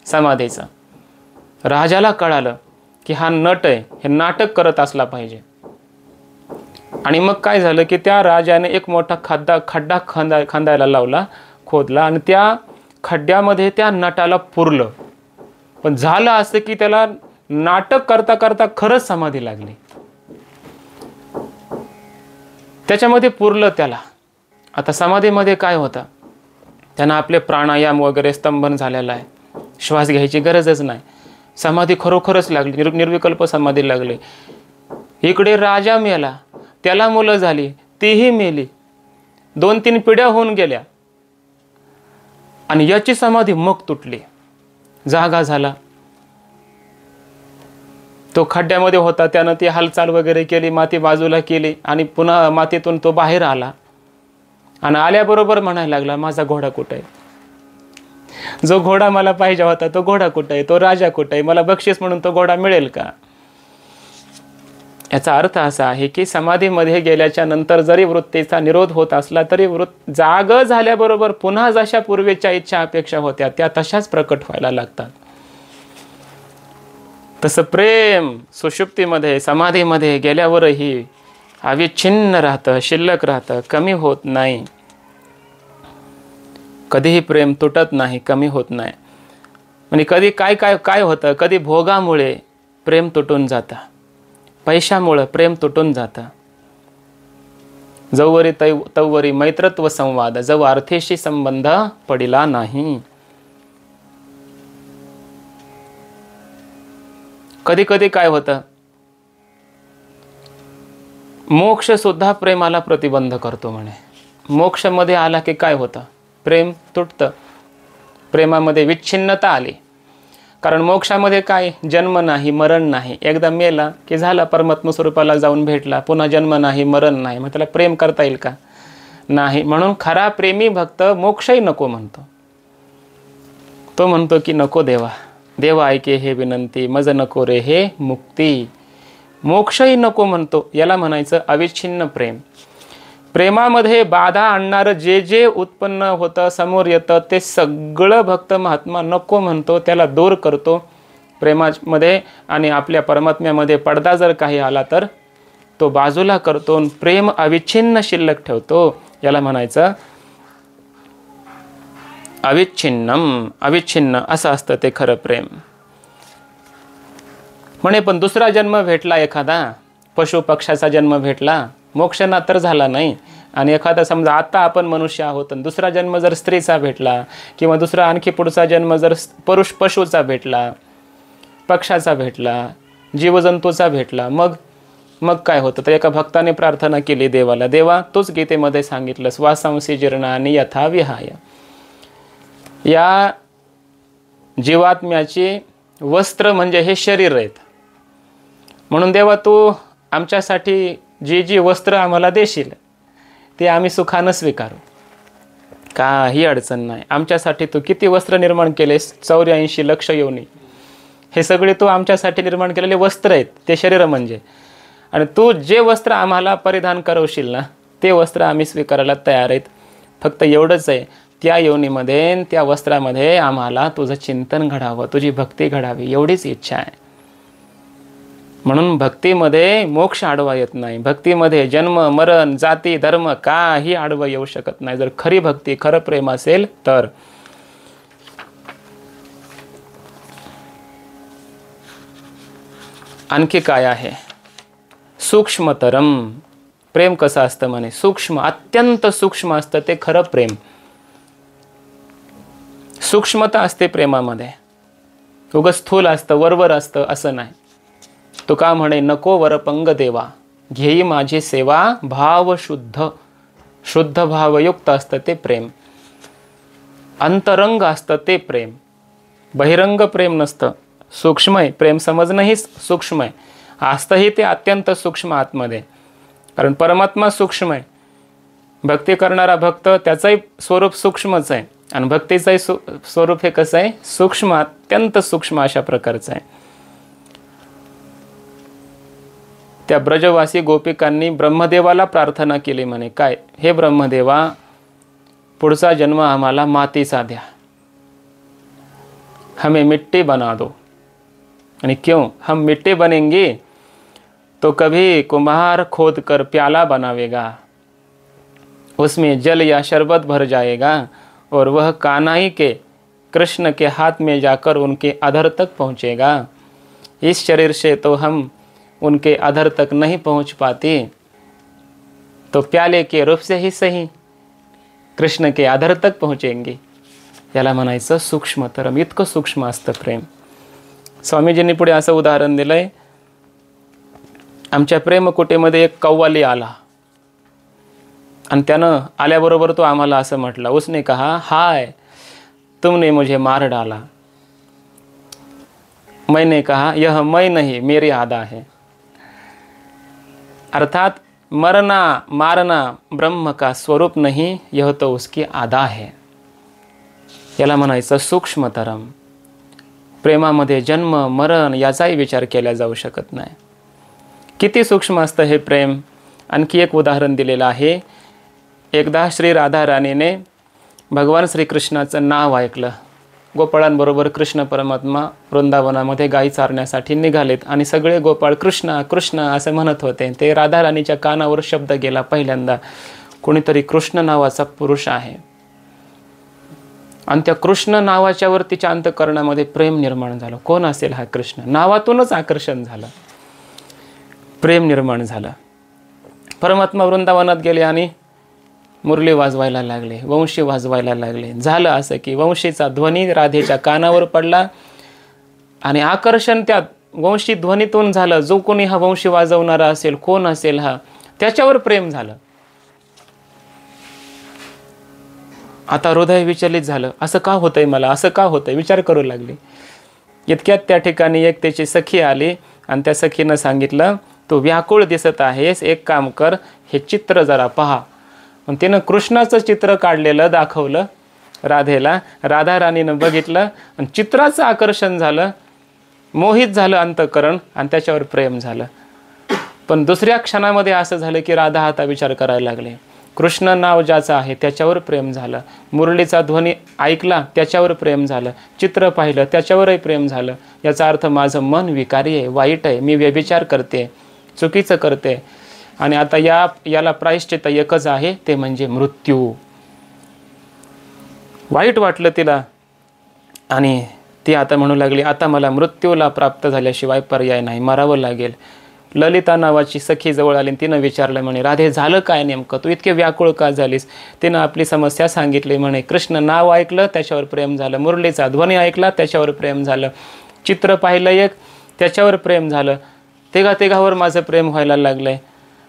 समाधीचं. राजाला कळालं की हा नट आहे, हे नाटक करत असला पाहिजे. आणि मग काय झालं की त्या राजाने एक मोठा खड्डा खांदायला लावला, खोदला, आणि त्या खड्ड्यामध्ये त्या नटाला पुरलं. पण झालं असं की त्याला नाटक करता करता खरंच समाधी लागली, त्याच्यामध्ये पुरलं त्याला. आता समाधीमध्ये काय होतं, त्यांना आपले प्राणायाम वगैरे स्तंभन झालेला आहे, श्वास घ्यायची गरजच नाही, समाधी खरोखरच लागली, निर्विकल्प समाधी लागली. इकडे राजा मेला, त्याला मुलं झाली, तीही मेली, 2-3 पिढ्या होऊन गेल्या, आणि याची समाधी मग तुटली, जागा झाला. तो खड्ड्यामध्ये होता, त्यानं ती हालचाल वगैरे केली, माती बाजूला केली, आणि पुन्हा मातीतून तो बाहेर आला. आणि आल्याबरोबर म्हणायला लागला, माझा घोडा कुठे आहे, जो घोडा मला पाहिजे होता तो घोडा कुठे आहे, तो राजा कुठे आहे, मला बक्षीस म्हणून तो घोडा मिळेल का. याचा अर्थ असा आहे की समाधीमध्ये गेल्याच्या नंतर जरी वृत्तीचा निरोध होत असला तरी जाग झाल्याबरोबर पुन्हा जशा पूर्वीच्या इच्छा अपेक्षा होत्या त्या तशाच प्रकट व्हायला लागतात. तसं प्रेम सुषुप्तीमध्ये समाधीमध्ये गेल्यावरही अविच्छिन्न राहतं, शिल्लक राहतं, कमी होत नाही. कधीही प्रेम तुटत नाही, कमी होत नाही. म्हणजे कधी काय होतं, कधी भोगामुळे प्रेम तुटून जातं, पैशामुळे प्रेम तुटून जातं. जवरी तवरी मैत्रत्व संवाद, जव अर्थेशी संबंध पडिला नाही. कधी कधी काय होतं, मोक्ष सुद्धा प्रेमाला प्रतिबंध करतो. म्हणे मोक्षमध्ये आला की काय होतं, प्रेम तुटतं, प्रेमामध्ये विच्छिन्नता आली. कारण मोक्षामध्ये काय, जन्म नाही मरण नाही, एकदा मेला की झाला, परमात्मा स्वरूपाला जाऊन भेटला, पुन्हा जन्म नाही मरण नाही, मग त्याला प्रेम करता येईल का, नाही. म्हणून खरा प्रेमी भक्त मोक्षही नको म्हणतो. तो म्हणतो की नको देवा, देवा ऐके हे विनंती, मज नको रे हे मुक्ती. मोक्षही नको म्हणतो. याला म्हणायचं अविच्छिन्न प्रेम. प्रेमामध्ये बाधा आणणारं जे जे उत्पन्न होतं, समोर येतं, ते सगळं भक्त महात्मा नको म्हणतो, त्याला दूर करतो प्रेमामध्ये. आणि आपल्या परमात्म्यामध्ये पडदा जर काही आला तर तो बाजूला करतो, प्रेम अविच्छिन्न शिल्लक ठेवतो. याला म्हणायचं अविच्छिन्नम. अविच्छिन्न असं असतं ते खरं प्रेम. म्हणे पण दुसरा जन्म भेटला, एखादा पशु पक्षाचा जन्म भेटला, मोक्षना तर झाला नाही. आणि एखादा समजा आता आपण मनुष्य आहोत आणि दुसरा जन्म जर स्त्रीचा भेटला, किंवा दुसरा आणखी पुढचा जन्म जर पशुचा भेटला, पक्षाचा भेटला, जीवजंतूचा भेटला, मग काय होतं. तर एका भक्ताने प्रार्थना केली देवाला, देवा तूच गीतेमध्ये सांगितलंस, वासांसी जीर्णानि यथा विहाय. या जीवात्म्याचे वस्त्र म्हणजे हे शरीर आहेत. म्हणून देवा तू आमच्यासाठी जी जी वस्त्र आम्हाला देशील ते आम्ही सुखानं स्वीकारू, काही अडचण नाही. आमच्यासाठी तू किती वस्त्र निर्माण केलेस, 84 लक्ष योनी, हे सगळे तू आमच्यासाठी निर्माण केलेले वस्त्र आहेत, ते शरीर म्हणजे. आणि तू जे वस्त्र आम्हाला परिधान करवशील ना, ते वस्त्र आम्ही स्वीकारायला तयार आहेत. फक्त एवढंच आहे, त्या योनीमध्ये त्या वस्त्रामध्ये आम्हाला तुझं चिंतन घडावं, तुझी भक्ती घडावी, एवढीच इच्छा आहे. म्हणून भक्तीमध्ये मोक्ष आडवा येत नाही. भक्तीमध्ये जन्म मरण जाती धर्म काही आडवा येऊ शकत नाही, जर खरी भक्ती खरं प्रेम असेल तर. आणखी काय आहे, सूक्ष्मतरम. प्रेम कसं असतं म्हणे, सूक्ष्म, अत्यंत सूक्ष्म असतं ते खरं प्रेम. सूक्ष्मता असते प्रेमामध्ये, उगाच स्थूल असतं, वरवर असतं असं नाही. तो का म्हणे, नको वरपंग देवा, घेई माझी सेवा, भाव शुद्ध, शुद्ध भावयुक्त असतं ते प्रेम. अंतरंग असतं ते प्रेम, बहिरंग प्रेम नसतं. सूक्ष्म आहे प्रेम, समजणंही सूक्ष्म आहे, असतंही ते अत्यंत सूक्ष्म आतमध्ये. कारण परमात्मा सूक्ष्म आहे. भक्ती करणारा भक्त त्याचंही स्वरूप सूक्ष्मच आहे, आणि भक्तीचंही स्वरूप हे कसं आहे, सूक्ष्म, अत्यंत सूक्ष्म अशा प्रकारचं आहे. त्या ब्रजवासी गोपिकांनी ब्रह्मदेवाला प्रार्थना केली म्हणे, काय, हे ब्रह्मदेवा पुढचा जन्म आम्हाला मातीचा द्या, हमें मिट्टी बना दो. आणि क्यों, हम मिट्टी बनेंगे तो कभी कुम्हार खोद कर प्याला बनावेगा, उसमें जल या शरबत भर जाएगा और वह कान्हाई के कृष्ण के हाथ में जाकर उनके अधर तक पहुँचेगा. इस शरीर से तो हम उनके अधर तक नहीं पहुँच पाते, तो प्याले के रूप से ही सही कृष्ण के अधर तक पहुँचेंगे. याला म्हणायचं सूक्ष्मतरम. इतकं सूक्ष्म असतं प्रेम. स्वामीजींनी पुढे असं उदाहरण दिलंय, आमच्या प्रेमकुटीमध्ये एक कव्वाली आला आणि त्यानं आल्याबरोबर तो आम्हाला असं म्हटलं, उसने कहा, हाय तुमने मुझे मार डाला. मैंने कहा, यह मैं नहीं मेरी आदा है. अर्थात मरना मारना ब्रह्म का स्वरूप नहीं, यह तो उसकी आदा है. याला म्हणायचं सूक्ष्मतरम. प्रेमामध्ये जन्म मरण याचाही विचार केला जाऊ शकत नाही. किती सूक्ष्म असतं हे प्रेम. आणखी एक उदाहरण दिलेलं आहे. एकदा श्री राधा राणीने भगवान श्रीकृष्णाचं नाव ऐकलं. गोपाळांबरोबर कृष्ण परमात्मा वृंदावनामध्ये गायी चारण्यासाठी निघालेत आणि सगळे गोपाळ कृष्ण कृष्ण असं म्हणत होते. ते राधा राणीच्या कानावर शब्द गेला पहिल्यांदा, कोणीतरी कृष्ण नावाचा पुरुष आहे. आणि त्या कृष्ण नावाच्यावर तिच्या अंतःकरणामध्ये प्रेम निर्माण झालं. कोण असेल हा कृष्ण, नावातूनच आकर्षण झालं, प्रेम निर्माण झालं. परमात्मा वृंदावनात गेले आणि मुरली वाजवायला लागले, वंशी वाजवायला लागले. झालं असं की वंशीचा ध्वनी राधेच्या कानावर पडला आणि आकर्षण त्या वंशी ध्वनीतून झालं. जो कोणी हा वंशी वाजवणारा असेल, कोण असेल हा, त्याच्यावर प्रेम झालं. आता हृदय विचलित झालं, असं का होतंय मला, असं का होतंय, विचार करू लागले. इतक्यात त्या ठिकाणी एक त्याची सखी आली आणि त्या सखीनं सांगितलं, तू व्याकुळ दिसत आहेस, एक काम कर, हे चित्र जरा पहा. मग तिनं कृष्णाचं चित्र काढलेलं दाखवलं राधेला. राधा राणीनं बघितलं आणि चित्राचं आकर्षण झालं, मोहित झालं अंतःकरण आणि त्याच्यावर प्रेम झालं. पण दुसऱ्या क्षणामध्ये असं झालं की राधा आता विचार करायला लागले. कृष्ण नाव ज्याचं आहे त्याच्यावर प्रेम झालं, मुरलीचा ध्वनी ऐकला त्याच्यावर प्रेम झालं, चित्र पाहिलं त्याच्यावरही प्रेम झालं. याचा अर्थ माझं मन विकारी आहे, वाईट आहे, मी व्यभिचार करते, चुकीचं करते आणि आता याला प्रायश्चित्त एकच आहे, ते म्हणजे मृत्यू. वाईट वाटलं तिला आणि ती आता म्हणू लागली, आता मला मृत्यूला प्राप्त झाल्याशिवाय पर्याय नाही, मरावं लागेल. ललिता नावाची सखी जवळ आली, तिनं विचारलं, म्हणे राधे झालं काय नेमकं, तू इतके व्याकुळ का झालीस? तिनं आपली समस्या सांगितली. म्हणे कृष्ण नाव ऐकलं त्याच्यावर प्रेम झालं, मुरलीचा ध्वनी ऐकला त्याच्यावर प्रेम झालं, चित्र पाहिलं एक त्याच्यावर प्रेम झालं, तिघावर माझं प्रेम व्हायला लागलंय.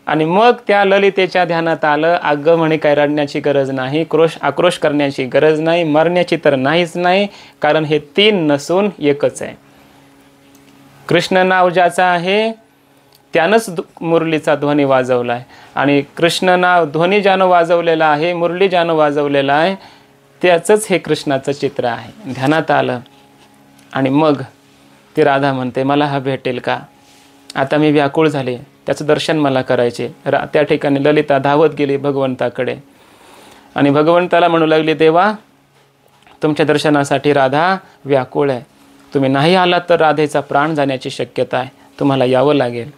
आणि मग त्या ललितेच्या ध्यानात आलं, अगं म्हणे काय रडण्याची गरज नाही, आक्रोश करण्याची गरज नाही, मरण्याची तर नाहीच नाही, कारण हे तीन नसून एकच आहे. कृष्ण नाव ज्याचं आहे त्यानंच मुरलीचा ध्वनी वाजवला आहे आणि कृष्ण नाव ध्वनी ज्यानं वाजवलेला आहे, मुरली ज्यानं वाजवलेला आहे, त्याचंच हे कृष्णाचं चित्र आहे. ध्यानात आलं आणि मग ती राधा म्हणते, मला हा भेटेल का? आता मी व्याकुळ झाले, त्याचं दर्शन मला करायचे. त्या ठिकाणी ललिता धावत गेली भगवंताकडे आणि भगवंताला म्हणू लागली, देवा तुमच्या दर्शनासाठी राधा व्याकुळ आहे, तुम्ही नाही आलात तर राधेचा प्राण जाण्याची शक्यता आहे, तुम्हाला यावं लागेल.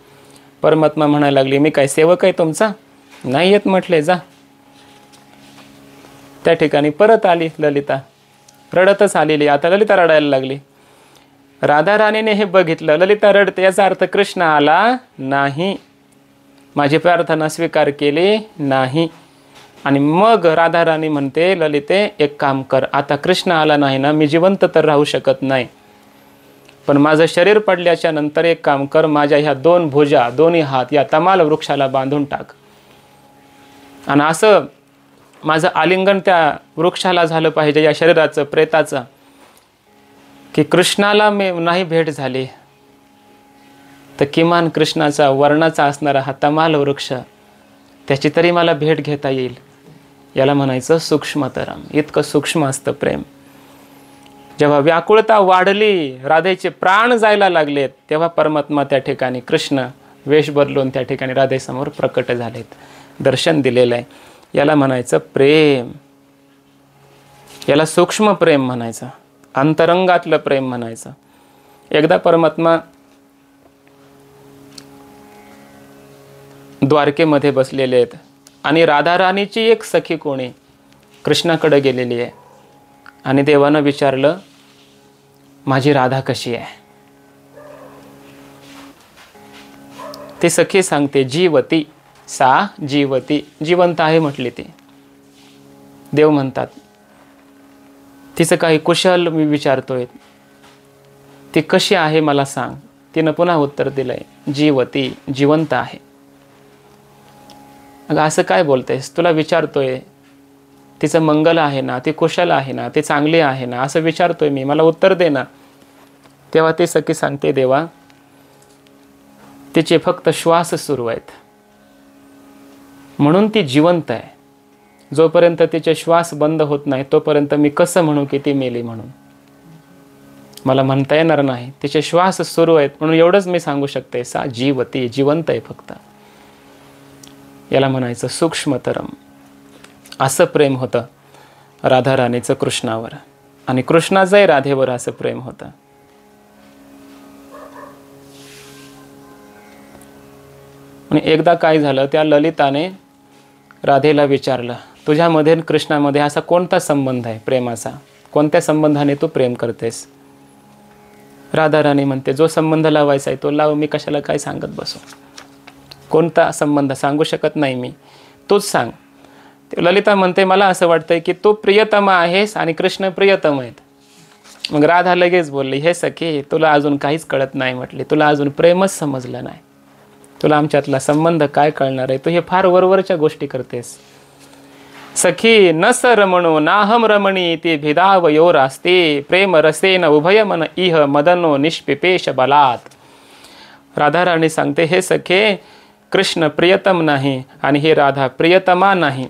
परमात्मा म्हणायला लागली, मी काय सेवक आहे तुमचा? नाही येत म्हटले, जा. त्या ठिकाणी परत आली ललिता, रडतच आलेली. आता ललिता रडायला लागली. राधा राणीने हे बघितलं, ललिता रडते, याचा अर्थ कृष्ण आला नाही, माझी प्रार्थना स्वीकार केली नाही. आणि मग राधा राणी म्हणते, ललिते एक काम कर, आता कृष्ण आला नाही ना, मी जिवंत तर राहू शकत नाही, पण माझं शरीर पडल्याच्या नंतर एक काम कर, माझ्या ह्या दोन भुजा, दोन्ही हात या तमाल वृक्षाला बांधून टाक. आणि असं माझं आलिंगन त्या वृक्षाला झालं पाहिजे, या शरीराचं, प्रेताचं, की कृष्णाला मी नाही भेट झाली तर किमान कृष्णाचा वर्णाचा असणारा हा तमाल वृक्ष, त्याची तरी मला भेट घेता येईल. याला म्हणायचं सूक्ष्मतरम. इतकं सूक्ष्म असतं प्रेम. जेव्हा व्याकुळता वाढली, राधेचे प्राण जायला लागलेत, तेव्हा परमात्मा त्या ठिकाणी कृष्ण वेश बदलून त्या ठिकाणी राधेसमोर प्रकट झालेत, दर्शन दिलेलं आहे. याला म्हणायचं प्रेम, याला सूक्ष्म प्रेम म्हणायचं, अंतरंगातलं प्रेम म्हणायचं. एकदा परमात्मा द्वारकेमध्ये बसलेले आहेत आणि राधा राणीची एक सखी कोणी कृष्णाकडे गेलेली आहे आणि देवानं विचारलं, माझी राधा कशी आहे? ती सखी सांगते, जीवती, सा जीवती, जिवंत आहे म्हटली ती. देव म्हणतात, तिचं काही कुशल मी विचारतोय, ती कशी आहे मला सांग. तिनं पुन्हा उत्तर दिलंय, जीवती, जिवंत आहे. अगं असं काय बोलतेस, तुला विचारतोय, तिचं मंगल आहे ना, ती कुशल आहे ना, ती चांगली आहे ना, असं विचारतोय मी, मला उत्तर दे ना. तेव्हा ती सखी सांगते, देवा तिचे फक्त श्वास सुरू आहेत म्हणून ती जिवंत आहे. जोपर्यंत तिचे श्वास बंद होत नाही तोपर्यंत मी कसं म्हणू की ती मेली म्हणून? मला म्हणता येणार नाही. तिचे श्वास सुरू आहेत म्हणून एवढंच मी सांगू शकते, सा जीवती, जिवंत आहे फक्त. याला म्हणायचं सूक्ष्मतरम. असं प्रेम होतं राधा राणीचं कृष्णावर आणि कृष्णाचंही राधेवर असं प्रेम होतं. आणि एकदा काय झालं, त्या ललिताने राधेला विचारलं, तुझ्यामध्ये कृष्णामध्ये असा कोणता संबंध आहे प्रेमाचा, कोणत्या संबंधाने तू प्रेम करतेस? राधा राणी म्हणते, जो संबंध लावायचा आहे तो लाव, मी कशाला काय सांगत बसू. कोणता संबंध सांगू शकत नाही मी, तूच सांग. ललिता म्हणते, मला असं वाटतंय की तू प्रियतम आहेस आणि कृष्ण प्रियतम आहेत. मग राधा लगेच बोलली, हे सखी, तुला अजून काहीच कळत नाही म्हटली, तुला अजून प्रेमच समजलं नाही, तुला आमच्यातला संबंध काय कळणार आहे, तू हे फार वरवरच्या गोष्टी करतेस. सखी न स रमणो नाहम रमणी इति भेदावयोरास्ते प्रेम रसेन उभयमन इह मदनो निष्पिपेश बलात्. राधाराणी सांगते, हे सखे, कृष्ण प्रियतम नाही आणि हे राधा प्रियतमा नाही.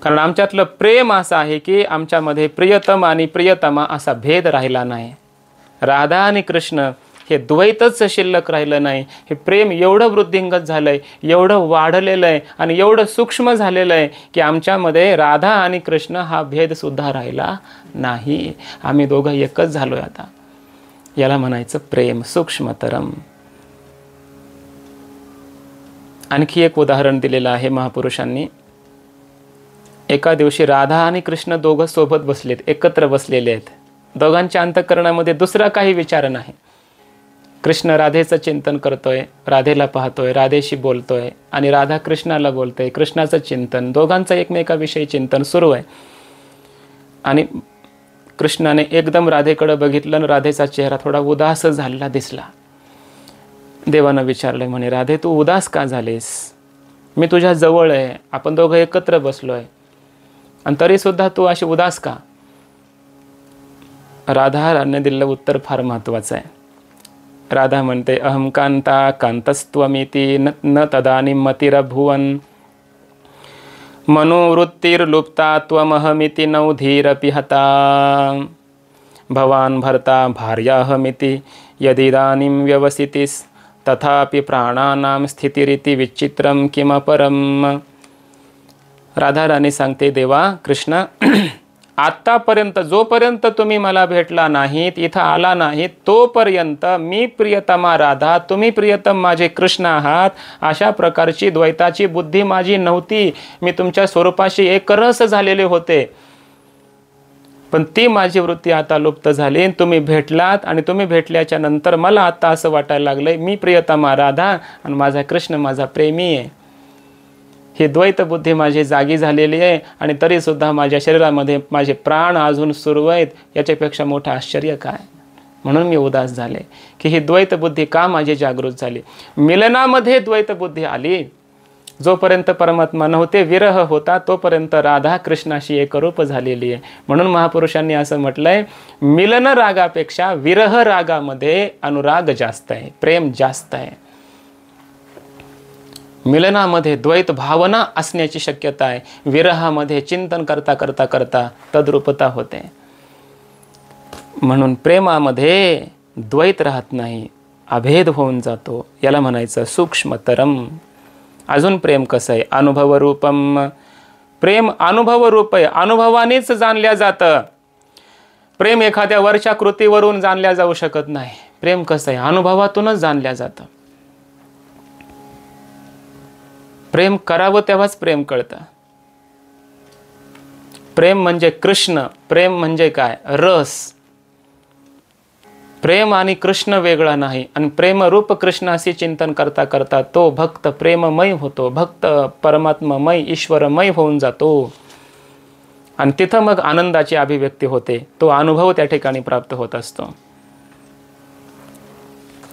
कारण आमच्यातलं प्रेम असं आहे की आमच्यामध्ये प्रियतम आणि प्रियतमा असा भेद राहिला नाही. राधा आणि कृष्ण हे द्वैतच शिल्लक राहिलं नाही. हे प्रेम एवढं वृद्धिंगत झालंय, एवढं वाढलेलं आहे आणि एवढं सूक्ष्म झालेलं आहे की आमच्यामध्ये राधा आणि कृष्ण हा भेद सुद्धा राहिला नाही. आम्ही दोघं एकच झालोय आता. याला म्हणायचं प्रेम सूक्ष्मतरम. आणखी एक उदाहरण दिलेलं आहे महापुरुषांनी. एका दिवशी राधा आणि कृष्ण दोघं सोबत बसलेत, एकत्र बसलेले आहेत. दोघांच्या अंतःकरणामध्ये दुसरा काही विचार नाही. कृष्ण राधेचं चिंतन करतोय, राधेला पाहतोय, राधेशी बोलतोय आणि राधा कृष्णाला बोलतोय. कृष्णाचं चिंतन, दोघांचं एकमेकाविषयी चिंतन सुरू आहे. आणि कृष्णाने एकदम राधेकडे बघितलं आणि राधेचा चेहरा थोडा उदास झालेला दिसला. देवानं विचारलं, म्हणे राधे तू उदास का झालीस? मी तुझ्या जवळ आहे, आपण दोघं एकत्र बसलोय आणि तरी सुद्धा तू अशी उदास का? राधाने दिलेलं उत्तर फार महत्वाचं आहे. राधा म्हणते, अहम कांता कांतस्त्वमिति न तदानीं मतिरभुवन मनोवृत्तिर्लुप्ता त्वमहमिति नौधीरपि हता भवान भर्ता भार्याहमिति यदिदानीं व्यवसितिस् तथापि प्राणानां स्थितिरिति विचित्रं किमपरम. राधा राणी सांगते, देवा कृष्ण, आत्तापर्यंत जोपर्यंत तुम्ही मला भेटला नाहीत, इथं आला नाहीत, तोपर्यंत मी प्रियतमा राधा, तुम्ही प्रियतम माझे कृष्ण आहात, अशा प्रकारची द्वैताची बुद्धी माझी नव्हती. मी तुमच्या स्वरूपाशी एकरस झालेले होते. पण ती माझी वृत्ती आता लुप्त झाली. तुम्ही भेटलात आणि तुम्ही भेटल्याच्या नंतर मला आता असं वाटायला लागलंय मी प्रियतमा राधा आणि माझा कृष्ण माझा प्रेमी आहे. ही द्वैत बुद्धी माझी जागी झालेली आहे आणि तरी सुद्धा माझ्या शरीरामध्ये माझे प्राण अजून सुरू आहेत. याच्यापेक्षा मोठं आश्चर्य काय? म्हणून मी उदास झाले की ही द्वैत बुद्धी का माझी जागृत झाली. मिलनामध्ये द्वैत बुद्धी आली. जोपर्यंत परमात्मा नव्हते, विरह होता, तोपर्यंत राधा कृष्णाशी एकरूप झालेली आहे. म्हणून महापुरुषांनी असं म्हटलंय, मिलन रागापेक्षा विरह रागामध्ये अनुराग जास्त आहे, प्रेम जास्त आहे. मिलनामध्ये द्वैत भावना असण्याची शक्यता आहे, विरहामध्ये चिंतन करता करता करता तद्रूपता होते. म्हणून प्रेमामध्ये द्वैत राहत नाही, अभेद होऊन जातो. याला म्हणायचं सूक्ष्मतरम. अजून प्रेम कसं आहे? अनुभवरूपम. प्रेम अनुभवरूप आहे, अनुभवानेच जाणल्या जातं. प्रेम एखाद्या वरच्या कृतीवरून जाणल्या जाऊ शकत नाही. प्रेम कसं आहे? अनुभवातूनच जाणल्या जातं. प्रेम करावं तेव्हाच प्रेम कळतं. प्रेम म्हणजे कृष्ण, प्रेम म्हणजे काय? रस. प्रेम आणि कृष्ण वेगळा नाही. आणि प्रेमरूप कृष्णाशी चिंतन करता करता तो भक्त प्रेममय होतो, भक्त परमात्ममय ईश्वरमय होऊन जातो. आणि तिथं मग आनंदाची अभिव्यक्ती होते. तो अनुभव त्या ठिकाणी प्राप्त होत असतो.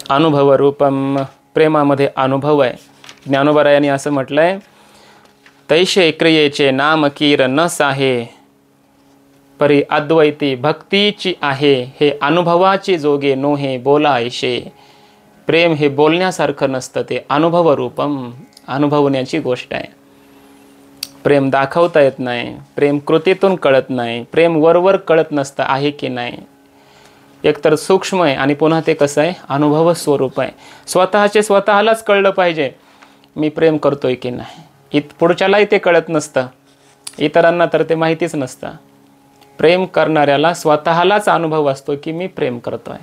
अनुभवरूपम. प्रेमामध्ये अनुभव आहे. ज्ञानोबरायांनी असं म्हटलंय, तैशे क्रियेचे नाम कीर न साहे परी अद्वैती भक्तीची आहे. हे अनुभवाची जोगे नोहे बोलायशे. प्रेम हे बोलण्यासारखं नसतं, ते अनुभवरूपम, अनुभवण्याची गोष्ट आहे. प्रेम दाखवता येत नाही, प्रेम कृतीतून कळत नाही, प्रेम वरवर कळत नसतं आहे की नाही. एकतर सूक्ष्म आहे आणि पुन्हा ते कसं आहे? अनुभव स्वरूप आहे. स्वतःचे स्वतःलाच कळलं पाहिजे मी प्रेम करतोय की नाही. पुढच्यालाही ते कळत नसतं, इतरांना तर ते माहितीच नसतं. प्रेम करणाऱ्याला स्वतःलाच अनुभव असतो की मी प्रेम करतोय.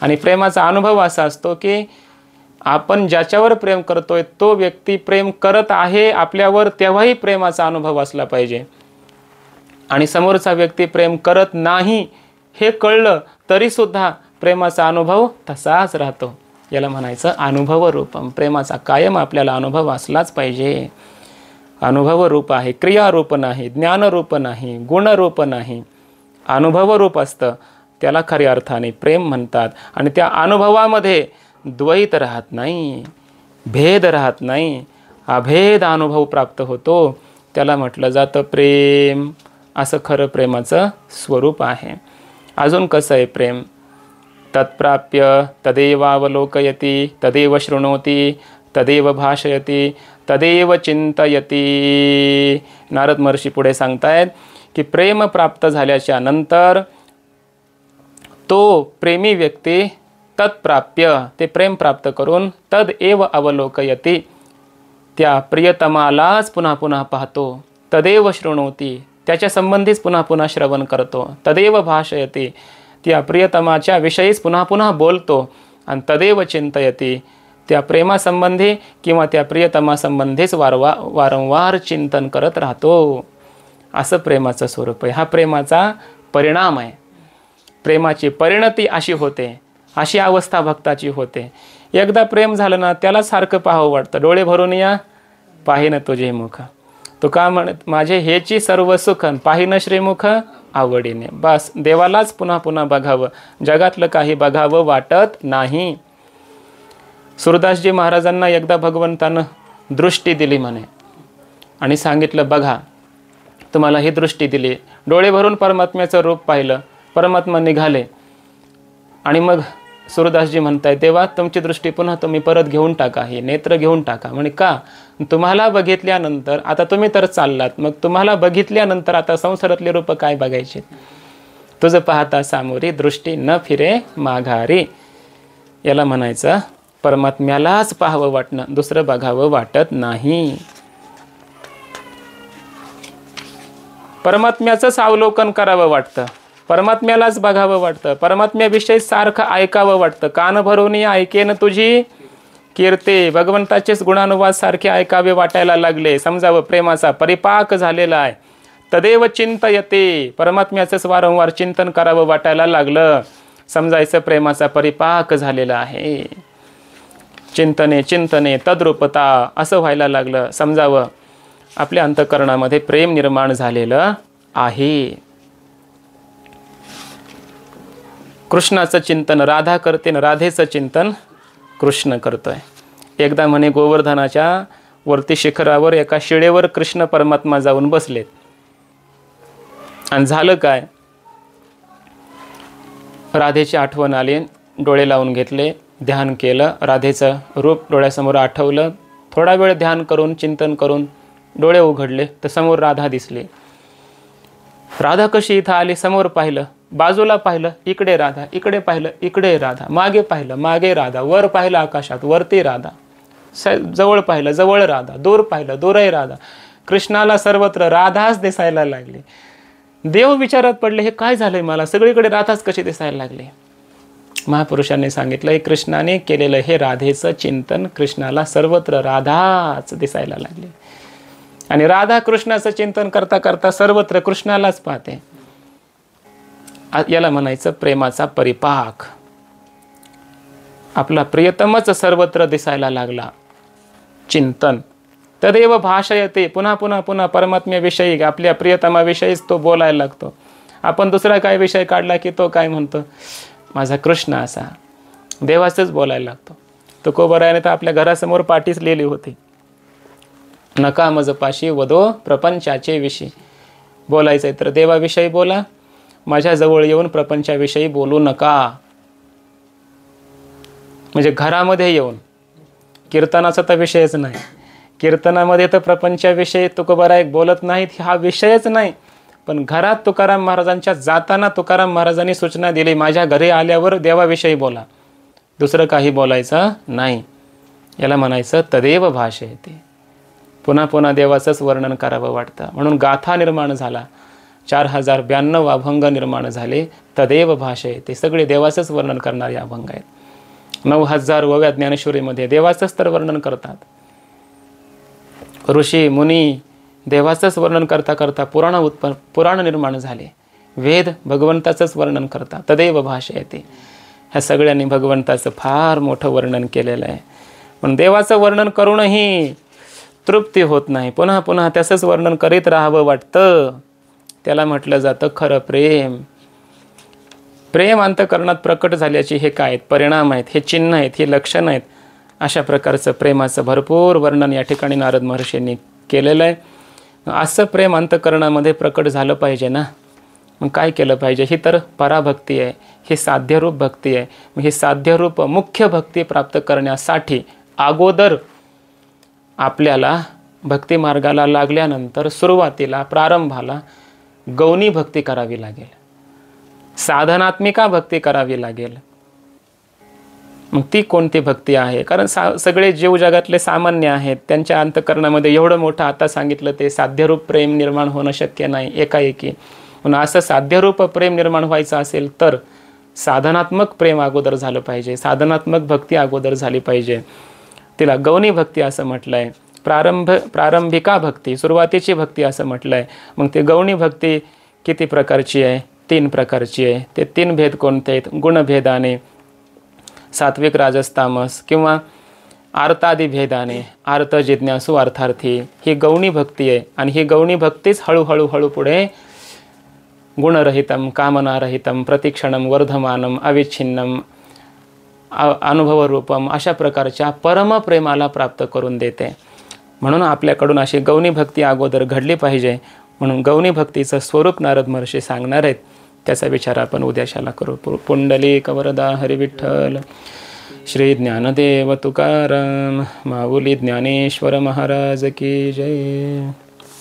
आणि प्रेमाचा अनुभव असा असतो की आपण ज्याच्यावर प्रेम करतोय तो व्यक्ती प्रेम करत आहे आपल्यावर, तेव्हाही प्रेमाचा अनुभव असला पाहिजे. आणि समोरचा व्यक्ती प्रेम करत नाही हे कळलं तरी सुद्धा प्रेमाचा अनुभव तसाच राहतो. याला म्हणायचं अनुभवरूपम. प्रेमाचा कायम आपल्याला अनुभव असलाच पाहिजे. अनुभवरूप आहे, क्रियारूप नाही, ज्ञानरूप नाही, गुणरूप नाही, अनुभवरूप असतं. त्याला खऱ्या अर्थाने प्रेम म्हणतात. आणि त्या अनुभवामध्ये द्वैत राहत नाही, भेद राहत नाही, अभेद अनुभव प्राप्त होतो. त्याला म्हटलं जातं प्रेम. असं खरं प्रेमाचं स्वरूप आहे. अजून कसं आहे प्रेम? तत्प्राप्य तदेवावलोकयति तदेव शृणोति तदेव भाषयति तदेव चिंतयति. नारद महर्षी पुढे सांगतायत की प्रेम प्राप्त झाल्याच्या नंतर तो प्रेमी व्यक्ती तत्प्राप्य, ते प्रेम प्राप्त करून तद एव अवलोकयति, त्या प्रियतमालाच पुन्हा पुन्हा पाहतो. तदेव शृणोति, त्याच्या संबंधीच पुन्हा पुन्हा श्रवण करतो. तदेव भाषयति, त्या प्रियतमाच्या विषयीच पुन्हा पुन्हा बोलतो. आणि तदेव चिंतयति, त्या प्रेमासंबंधी किंवा त्या प्रियतमासंबंधीच वारंवार चिंतन करत राहतो. असं प्रेमाचं स्वरूप आहे. हा प्रेमाचा परिणाम आहे. प्रेमाची परिणती अशी होते, अशी अवस्था भक्ताची होते. एकदा प्रेम झालं ना, त्याला सारखं पाहावं वाटतं. डोळे भरून या पाहिन तुझे मुख, तो का म्हणत माझे हेची सर्व सुख पाहिन श्रीमुख आवडीने. बस देवालाच पुन्हा पुन्हा बघावं, जगातलं काही बघावं वाटत नाही. सूरदासजी महाराजांना एकदा भगवंतानं दृष्टी दिली म्हणे आणि सांगितलं बघा, तुम्हाला ही दृष्टी दिली. डोळे भरून परमात्म्याचं रूप पाहिलं, परमात्मा निघाले. आणि मग सूरदासजी म्हणताय देवा तुमची दृष्टी पुन्हा तुम्ही परत घेऊन टाका, हे नेत्र घेऊन टाका. म्हणे का? तुम्हाला बघितल्यानंतर आता तुम्ही तर चाललात, मग तुम्हाला बघितल्यानंतर आता संसारातले रूप काय बघायचे? तुझं पाहता सामोरी दृष्टी न फिरे माघारी. याला म्हणायचं परमात्म्यालाच पाहावं वाटणं, दुसरं बघावं वाटत नाही. परमात्म्याचंच अवलोकन करावं वाटतं, परमात्म्यालाच बघावं वाटतं, परमात्म्याविषयी सारखं ऐकावं वाटतं. कान भरून ऐकेन तुझी कीर्ती. भगवंताचेच गुणानुवाद सारखे ऐकावे वाटायला लागले. समजावं प्रेमाचा परिपाक झालेला आहे. तदेव चिंतयते, परमात्म्याचंच वारंवार चिंतन करावं वाटायला लागलं. समजायचं प्रेमाचा परिपाक झालेला आहे. चिंतने चिंतने तद्रूपता असं व्हायला लागलं. समजावं आपल्या अंतःकरणामध्ये प्रेम निर्माण झालेलं आहे. कृष्णाचं चिंतन राधा करते, राधेचं चिंतन कृष्ण करतोय. एकदा म्हणे गोवर्धनाच्या वरती शिखरावर एका शिळेवर कृष्ण परमात्मा जाऊन बसलेत. आणि झालं काय? राधेची आठवण आली, डोळे लावून घेतले, ध्यान केलं, राधेचं रूप डोळ्यासमोर आठवलं. थोडा वेळ ध्यान करून चिंतन करून डोळे उघडले तर समोर राधा दिसली. राधा कशी इथं आली? समोर पाहिलं, बाजूला पाहिलं, इकडे राधा, इकडे पाहिलं, इकडे राधा, मागे पाहिलं, मागे राधा, वर पाहिलं आकाशात, वरती राधा, जवळ पाहिलं, जवळ राधा, दूर पाहिलं, दूरही राधा. कृष्णाला सर्वत्र राधाच दिसायला लागली. देव विचारात पडले, हे काय झालंय मला? सगळीकडे राधाच कशी दिसायला लागली? महापुरुषांनी सांगितलं, कृष्णाने केलेलं हे राधेचं चिंतन कृष्णाला सर्वत्र राधाच दिसायला लागली. आणि राधा कृष्णाचं चिंतन करता करता सर्वत्र कृष्णालाच पाहते. याला म्हणायचं प्रेमाचा परिपाक. आपला प्रियतमच सर्वत्र दिसायला लागला. चिंतन तदेव भाषयते, पुन्हा पुन्हा पुन्हा परमात्म्याविषयी, आपल्या प्रियतमाविषयीच तो बोलायला लागतो. आपण दुसरा काय विषय काढला की तो काय म्हणतो, माझा कृष्ण असा. देवाचंच बोलायला लागतो. तुकोबरायाने तर आपल्या घरासमोर पाटीच लिहिली होती, नका मज पाशी वदो प्रपंचाचे विषयी. बोलायचंय तर देवाविषयी बोला, माझ्याजवळ येऊन प्रपंचाविषयी बोलू नका. म्हणजे घरामध्ये येऊन, कीर्तनाचा तर विषयच नाही. कीर्तनामध्ये तर प्रपंचाविषयी तुकोबराय बोलत नाहीत, हा विषयच नाही. पण घरात तुकाराम महाराजांच्या जाताना तुकाराम महाराजांनी सूचना दिली, माझ्या घरी आल्यावर देवाविषयी बोला, दुसरं काही बोलायचं नाही. याला म्हणायचं तदेव भाषयते. पुन्हा पुन्हा देवाचंच वर्णन करावं वाटतं. म्हणून गाथा निर्माण झाला, 4092 अभंग निर्माण झाले. तदेव भाषयते, सगळे देवाचंच वर्णन करणारे अभंग आहेत. 9000 ओव्या ज्ञानेश्वरीमध्ये देवाचंच तर वर्णन करतात. ऋषी मुनी देवाचंच वर्णन करता करता पुराण निर्माण झाले. वेद भगवंताचंच वर्णन करतात. तदेव भाषयते. ह्या सगळ्यांनी भगवंताचं फार मोठं वर्णन केलेलं आहे. पण देवाचं वर्णन करूनही तृप्ती होत नाही. पुन्हा पुन्हा त्याचंच वर्णन करीत राहावं वाटतं. त्याला म्हटलं जातं खरं प्रेम. प्रेम अंतःकरणात प्रकट झाल्याची हे काय आहेत? परिणाम आहेत, हे चिन्ह आहेत, हे लक्षण आहेत. अशा प्रकारचं प्रेमाचं भरपूर वर्णन या ठिकाणी नारद महर्षींनी केलेलं आहे. असं प्रेम अंतःकरणामध्ये प्रकट झालं पाहिजे ना. मग काय केलं पाहिजे? ही तर पराभक्ती आहे, ही साध्यरूप भक्ती आहे. मग ही साध्यरूप मुख्य भक्ती प्राप्त करण्यासाठी अगोदर आपल्याला भक्ती मार्गाला लागल्यानंतर सुरुवातीला प्रारंभाला गौणी भक्ती करावी लागेल, साधनात्मिका भक्ती करावी लागेल. मग ती कोणती भक्ती आहे? कारण सगळे जीव जगातले सामान्य आहेत, त्यांच्या अंतःकरणामध्ये एवढं मोठं आता सांगितलं ते साध्यरूप प्रेम निर्माण होणं शक्य नाही एकाएकी. म्हणून असं साध्यरूप प्रेम निर्माण व्हायचं असेल तर साधनात्मक प्रेम अगोदर झालं पाहिजे, साधनात्मक भक्ती अगोदर झाली पाहिजे. तिला गौणी भक्ती असं म्हटलं आहे. प्रारंभिका भक्ती, सुरुवातीची भक्ती असं म्हटलं आहे. मग ती गौणी भक्ती किती प्रकारची आहे? 3 प्रकारची आहे. ते 3 भेद कोणते आहेत? गुणभेदाने, सात्विक राजस तामस किंवा आर्तादी भेदाने, आर्त जिज्ञासू अर्थार्थी, ही गौणी भक्ती आहे. आणि ही गौणी भक्तीच हळूहळू पुढे गुणरहितम, कामनारहितम, प्रतिक्षणम, वर्धमानम, अविच्छिन्नम, अनुभवरूपम अशा प्रकारच्या परमप्रेमाला प्राप्त करून देते. म्हणून आपल्याकडून अशी गौणी भक्ती अगोदर घडली पाहिजे. म्हणून गौणी भक्तीचं स्वरूप नारद महर्षी सांगणार आहेत. त्याचा विचार आपण उद्याशाला करू. पुंडलिक वरदा हरी विठ्ठल. श्री ज्ञानदेव तुकाराम माऊली ज्ञानेश्वर महाराज की जय.